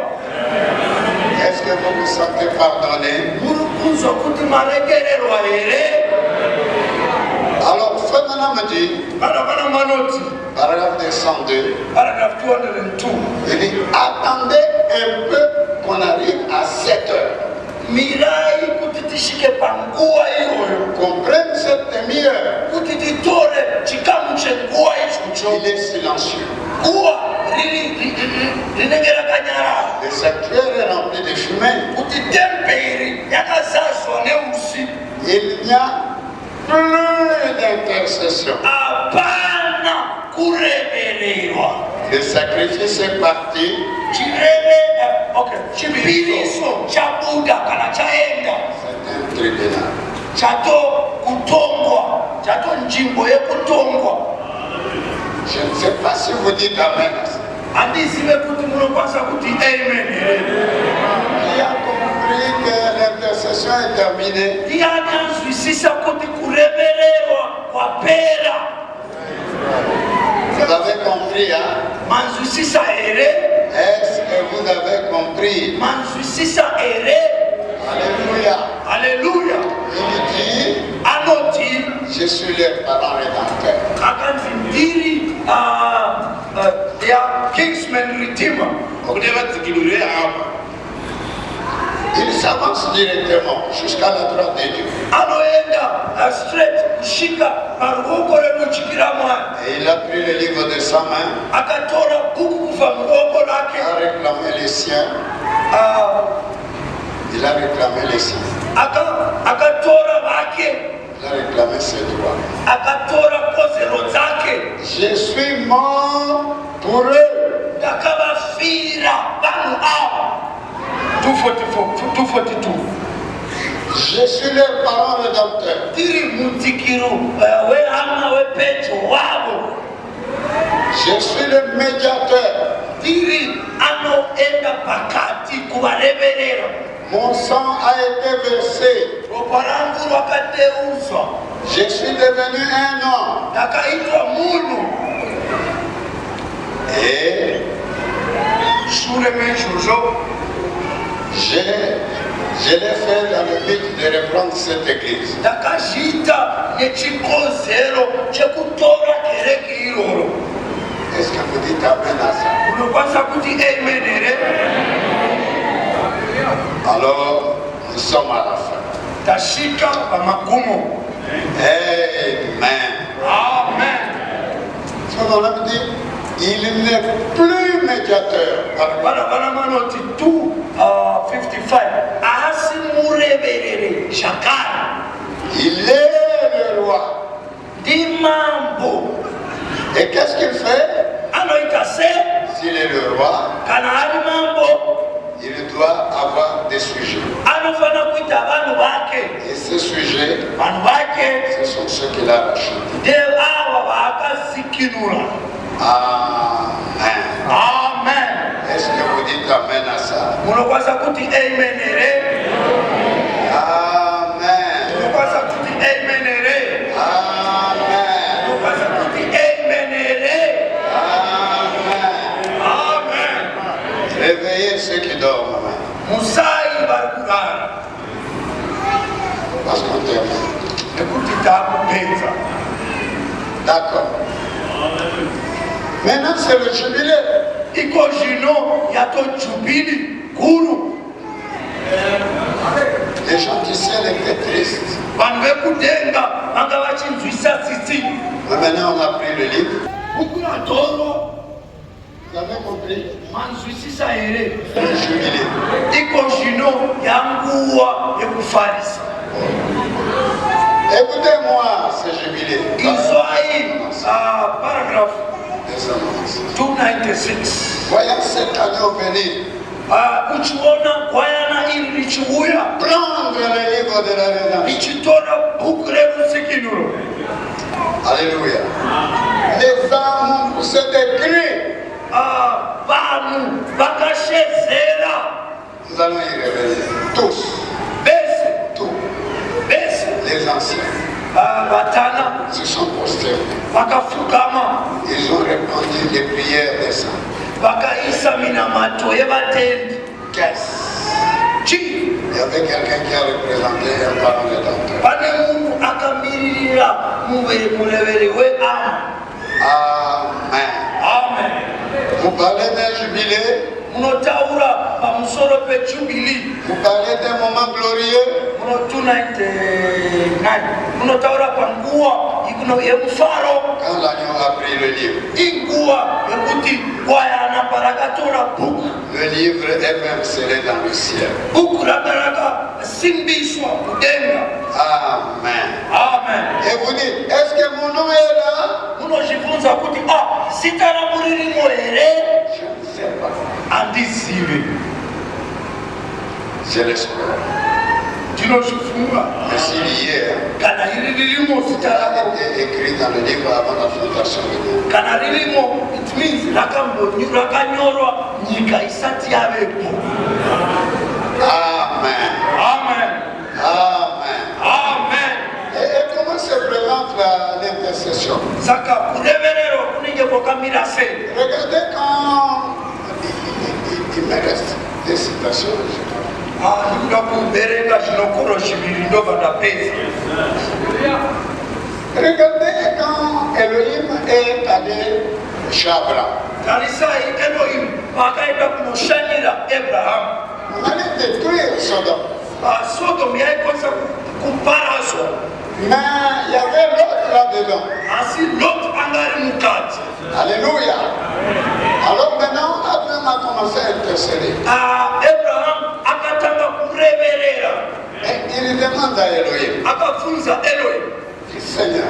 Est-ce que vous vous sentez pardonné? Muri kunzwa kuti maregererwa here? Alors, Fernand me dit, Vanhu vanoti, paragraphe 202, paragraph 202, il dit, attendez un peu qu'on arrive à 7 heures. mirai kuti tisvike panguva iyoyo, Qu'on prenne cette demi-heure. kuti titore chikamu chenguva ichocho, Il est silencieux. guva rinenge rakanyarara, Le sanctuaire est rempli de fumée. kuti temberi yakazadzwa neusi. Il n'y a plus d'intercession. Hapana kurevererwa. Le sacrifice est parti. Chipiriso chabuda kana chaenda, C'est un tribunal. chato kutongwa, chato nzvimbo yekutongwa. Je ne sais pas si vous dites Amen. Handizive kuti munokwanisa kuti amen here. Qui a compris que l'intercession est terminée? Ndiani anzwisisa kuti kurevererwa kwapera? Vous avez compris, hein? Manzwisisa here? Est-ce que vous avez compris? Manzwisisa here? Alléluia. Haleluya. Il dit, Anoti je suis le parent rédempteur. akanzi ndiri ya Kingsman Redeemer. Kuti vadzikilurwe apa. Il s'avance directement jusqu'à la droite de Dieu. Anoenda straight kusvika paruoko rerudyi rwaMwari. Et il a pris le livre de sa main, Akatora bhuku kubva muruoko a rwake. réclamé les siens. Il a réclamé les siens. Akatora vake, Il a réclamé ses droits. akatora kodzero dzake. Je suis mort pour eux. Ndakavafira vanhu ava. 242. Je suis leur parent rédempteur. Tiri mudzikiro wehama wepedyo wavo. Je suis le médiateur. Tiri anoenda pakati kuvareverera. Mon sang a été versé. Ropa rangu rwakateuzwa. Je suis devenu un homme. Ndakaitwa munhu. Et Shure meizvozvo j'ai Je l'ai fait dans le but de reprendre cette église. Est-ce que vous dites amen à ça? Alors, nous sommes à la fin. Amen. Amen. On a dit, il n'est plus médiateur. 55. Il est le roi. Et qu'est-ce qu'il fait? S'il est le roi, il doit avoir des sujets. Et ces sujets, ce sont ceux qu'il a rachetés. Amen. Amen. Est-ce que vous dites amen à ça? Amen. Amen. Réveillez ceux qui dorment. Parce qu'on t'aime. D'accord. Maintenant c'est le jubilé. Les gens du ciel étaient tristes. Mais maintenant on a pris le livre. Vous avez compris? Le jubilé. Écoutez-moi ce jubilé. Paragraphe 296. Voyons cet agneau venir. Prendre le livre de la rédemption. Alléluia. Les âmes ont poussé des cris. Nous allons y réveiller. Tous. Tous. Les anciens. Se sont prosternés. Ils ont répondu les prières des saints. Qu'est-ce? Il y avait quelqu'un qui a représenté un parent de docteur. Amen. Amen. Vous parlez d'un jubilé. Vous parlez d'un moment glorieux. Quand l'agneau a pris le livre. Le livre est même scellé dans le ciel. Amen. Amen. Et vous dites, est-ce que mon nom est là? Je ne sais pas. C'est l'espoir. Mais s'il y est, il a été écrit dans le livre avant la fondation du monde. Amen. Amen. Amen. Amen. Et comment se présente l'intercession? Regardez quand il me reste des citations. Regardez quand Elohim est allé chez Abraham. On allait détruire Sodome. Mais il y avait l'autre là-dedans. Alléluia. Alors maintenant, Abraham a commencé à intercéder. Et il demande à Elohim. Seigneur,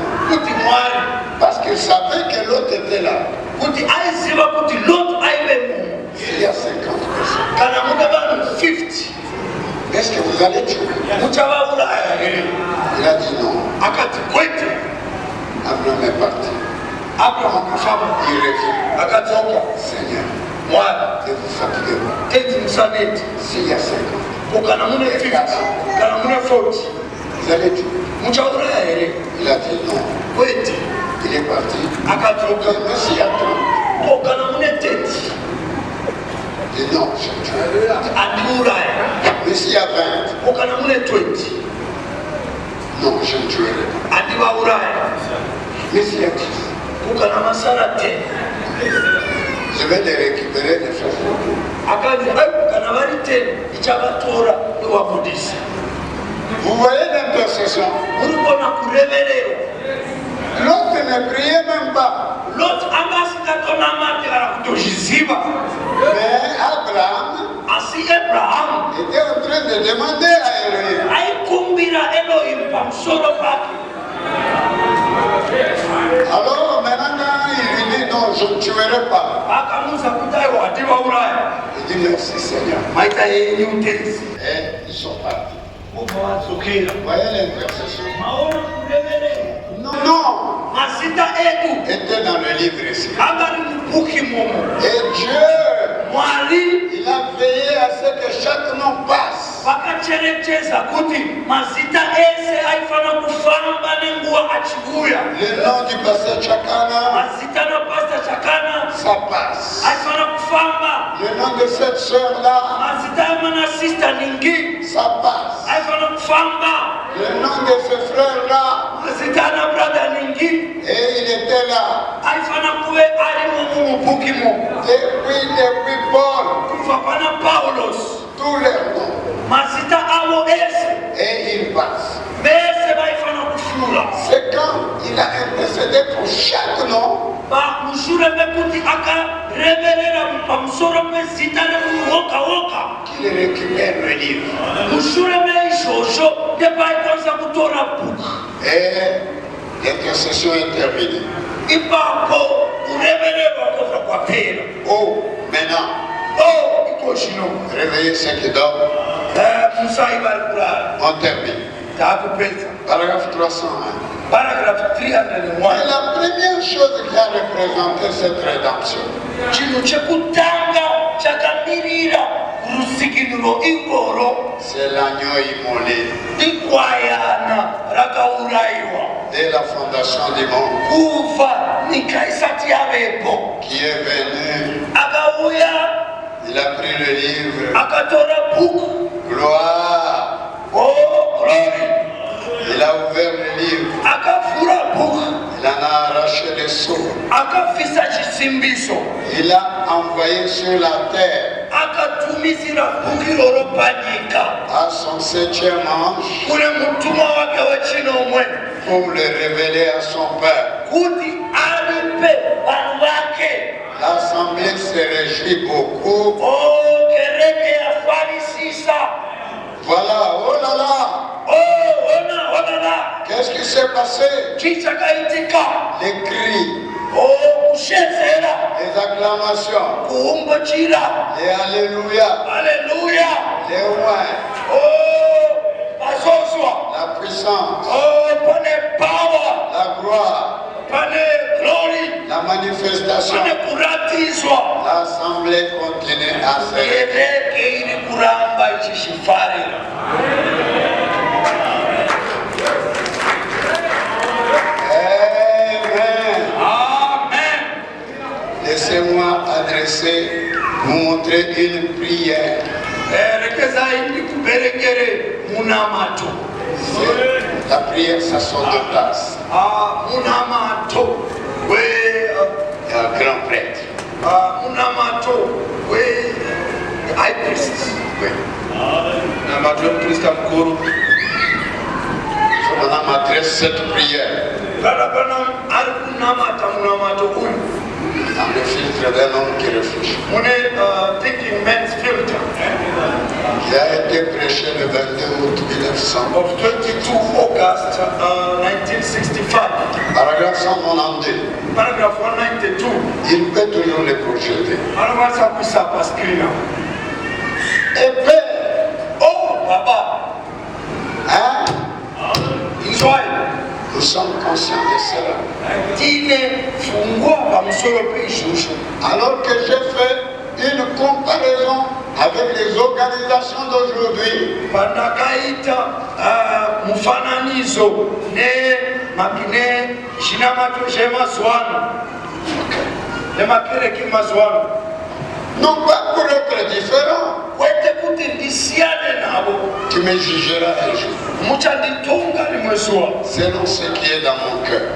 parce qu'il savait que l'autre était là. Il y a 50 personnes. Est-ce que vous allez tuer? Il a dit non. Abraham est parti. Il revient. Seigneur, ne vous fatiguez pas. S'il y a 50, vous allez tuer. Il a dit non. Il est parti. Mais s'il y a 30, Dis non, je tue. andiuraya Mais s'il y a 20, ukana mune 20 non, je ne tuerai pas. andivauraya Mais s'il y a 10, ukana masara 10 je vais les récupérer, les faire. akanzi kana vari 10 ichavatora iwabudisa. Vous voyez l'intercession? Uri kuona kurevererwa. L'autre ne priait même pas. Lot anga asingatonamati kana kutozviziva. Mais Abraham Asi Abraham était en train de demander à Elohim. aikumbira Elohim pamusoro pake. Alors maintenant, il lui dit non, je ne tuerai pas. Akamuza kuti aiwa hativauraya. Il dit merci Seigneur. Maita yenyu utenzi. Et ils sont partis. Ubva vadzokera. Vous voyez l'intercession? Maona kurevererwa. Non, Mazita edu était dans le livre ici. anga ri mubhuki momo. Et Dieu, Mwari il a veillé à ce que chaque nom passe. vakacherechedza kuti mazita ese aifana kufamba nenguva achiuya. Le nom du pasteur Chakana, Mazita napasta Chakana ça passe. aifana kufamba. Le nom de cette sœur-là, Mazita emana sister Ningi ça passe. aifana kufamba. Le nom de ce frère-là, Mazita ana brother Ningi et il était là. aifana kuve arimo mubhuki momo. Depuis Paul, Kubva pana Paulos tous leurs noms. mazita avo ese Et il passe. vese vaifana kufura. C'est quand il a intercédé pour chaque nom Mushure mekuti akareverera pamusoro pezita remunhu woga woga. qu'il récupère le livre. Mushure meizvozvo ndepaikwanisa kutora bhuku. Et l'intercession est terminée. Ipapo kurevererwa kwobva kwapera. Oh, maintenant, Iko zvino réveillez ceux qui dorment. musai vari kurara. On termine. Taakupedza. Paragraphe 301. Paragraph Et 301. la première chose qui a représenté cette rédemption, Chinhu chekutanga chakamirira rusikinuro irworwo c'est l'agneau immolé igwayana rakaurayiwa dès la fondation du monde kubva nyika isati yavepo. qui est venu. Akauya Il a pris le livre. akatora bhuku. Gloire. Glory. Il a ouvert le livre. Akavhura bhuku Il en a arraché les sceaux. akabvisa chisimbiso Il a envoyé sur la terre akatumisira bhuku iroro panyika à son 7e ange kune mutumwa wake wechinomwe pour le révéler à son père. kuti aripe vanhu vake. L'assemblée se réjouit beaucoup. Kereke yafarisisa. Voilà, oh là là, Ona qu'est-ce qui s'est passé? chii chakaitika. Les cris, Kushedzera, les acclamations, kuhumbuchira. les alléluia, Haleluya. les ouins, Vazozwa. la puissance, Pane power, la gloire, pane glory, la manifestation. pane kuratidzwa. L'assemblée continue à se réjouir. Kereke iri kuramba ichichifarira. Amen. Amen. Laissez-moi adresser, vous montrer une prière. Rekezai ndikuberekere munamato. C'est la prière, ça sort de place. Munamato we Il y a un grand prêtre. munamato we high priest. Oui. Namatwemuprista mukuru. On m'adresse cette prière Kana ari kunamata munamato uyu dans le filtre d'un homme qui réfléchit. mune thinking man's filter Qui a été prêché le 22 août 1900. of 22 August 1965. Paragraphe 192. Paragraph 192. Il peut toujours les projeter. Anokwanisa kuisa pascreen. Et Père, Baba, hein, inzwai nous sommes conscients de cela. tine fungua pamusoro peizvozvo. Alors que j'ai fait une comparaison avec les organisations d'aujourd'hui, Pandakaita mufananizo ne zvinamato zvemazuva ano nemakereke mazuva ano. non pas pour être Tu me jugeras un jour. muchanditonga rimwe zuva Selon ce qui est dans mon cœur.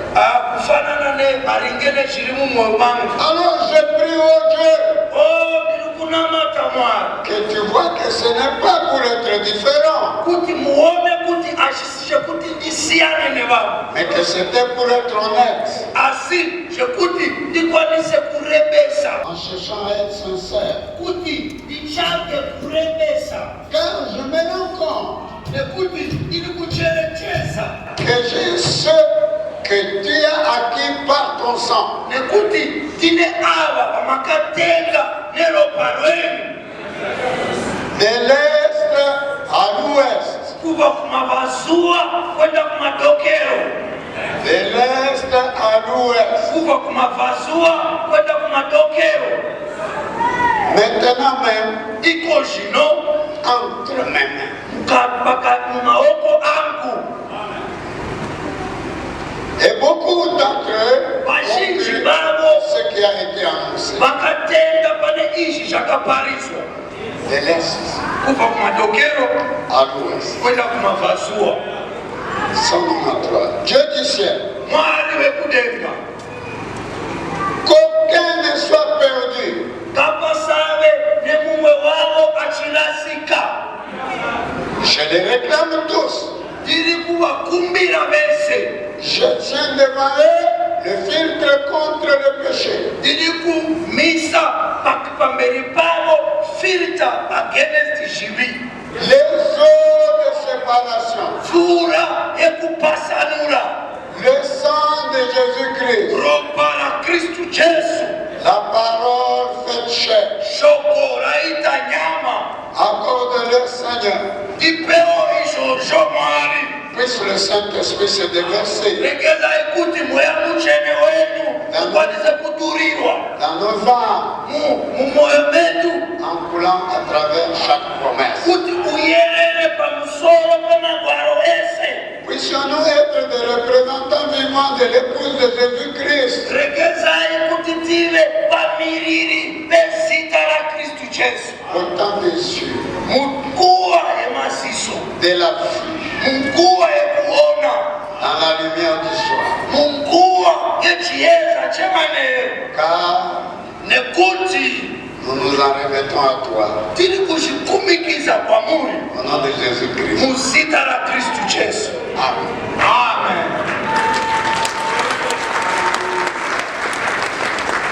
kufanana nemaringene zviri mumwoyo mangu. Alors je prie au Dieu Ndiri kunamata Mwari que tu vois que ce n'est pas pour être différent, kuti muone kuti achisi chekuti ndisiyane nevamwe, mais que c'était pour être honnête, asi chekuti ndikwanise kurebesa, en cherchant à être sincère. kuti nditsvage kurebesa, Car je me rends compte nekuti ndiri kucherechedza, que j'ai ce que tu as acquis par ton sang. nekuti tine ava vamakatenga neropa rwenyu, De l'est à l'ouest, kubva kumabvazuva kwenda kumadokero, de l'est à l'ouest. kubva kumabvazuva kwenda kumadokero. Maintenant même, Iko zvino entre mes mains. mumaoko angu Et beaucoup d'entre eux ont vazhinji cru vavo ce qui a été annoncé. vakatenda pane izvi zvakaparizwa De l'est kubva kumadokero à l'ouest. kwenda kumabvazuva. 193. Dieu du ciel, Mwari vekudenga, qu'aucun ne soit perdu, ngapasave nemumwe wavo achirasika. je les réclame tous. Ndiri kuvakumbira vese, Je tiens devant eux le filtre contre le péché. ndiri kumisa pamberi pavo filter against zvivi, Les eaux de séparation, pfura yekupasanura, le sang de Jésus-Christ, ropa raKristu Jesu, la parole faite chair, shoko raita nyama. accorde-le Seigneur. Ndipewo izvozvo Mwari, Puisse le Saint-Esprit se déverser regedzai kuti mweya mutsvene wenyu ukwanise kuturirwa dans nos âmes mumwoyo medu, en coulant à travers chaque promesse. kuti uyerere pamusoro pemagwaro ese. Puissions-nous être des représentants vivants de l'épouse de Jésus-Christ, Regedzai kuti tive vamiriri vezita raKristu Jesu, au des cieux, munguva yemaziso, de la vie, munguva yekuona, dans la lumière du soir. munguva yechiedza chemanheru, Car nekuti nous nous en remettons à toi, tiri kuzvikumikiza kwamuri au nom de Jésus-Christ. muzita raKristu Jesu. Amen. Amen.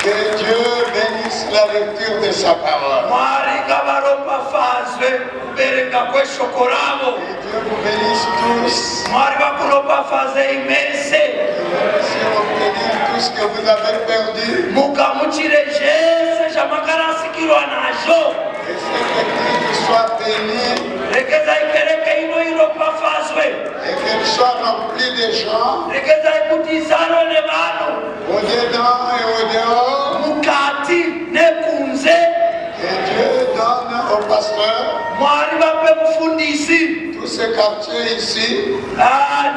Que Dieu bénisse la lecture de sa parole. Mwari ngavaropafadzwe kuverenga kweshoko ravo. Que Dieu vous bénisse tous. Mwari vakuropafadzei mese, Merci d'obtenir tout ce que vous avez perdu. mugamuchire zvese zvamakarasikirwa nazvo. Et cette église soit bénie Regedzai kereke ino iropafadzwe, et qu'elle soit remplie de gens regedzai kuti izarwe nevanhu au-dedans et au-dehors. mukati nekunze. Que Dieu donne au pasteur Mwari vape mufundisi tout ce quartier ici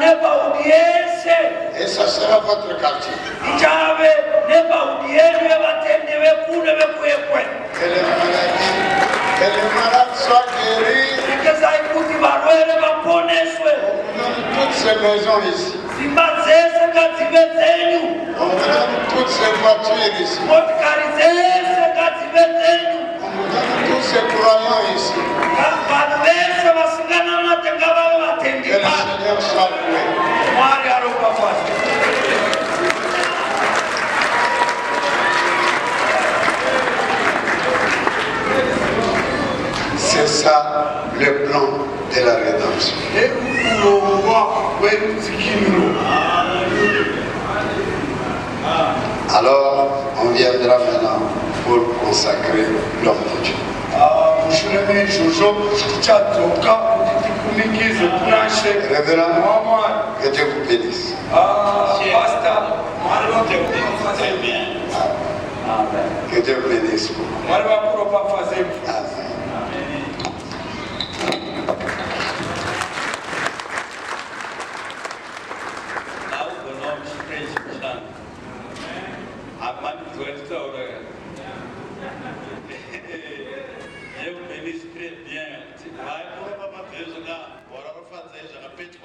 nebaudi yese, et ça sera votre quartier. ichave nebaudi yenu yevatendi vekune vekuyekwe. Que les malades soient guéris Regedzai kuti varwere vaponeswe, dans toutes ces maisons ici. dzimba dzese ngadzive dzenyu, On vous donne toutes ces voitures ici. motikari dzese ngadzive dzenyu, On vous donne tous ces croyants ici. vanhu vese vasinganamate ngavave vatendi Que le vano. Seigneur soit loué. Mwari aropafadzwe. C'est ça le plan de la rédemption. Nekulongwa kwerudzikinuro. Alors, on viendra maintenant pour consacrer l'homme de Dieu. Mushure meizvozvo tichadzoka kuti tikumikize kuna She. Révérend, Mwamwari. que Dieu vous bénisse. Pastor, Mwari vakuropafadze. Que Dieu vous bénisse beaucoup. Mwari vakuropafadze. Amen. Now the Lord's praise is done. Amani tuweza ore. Je vous bénisse très bien. vaikuropa mabhezo nga wararofadzai zvakapetwa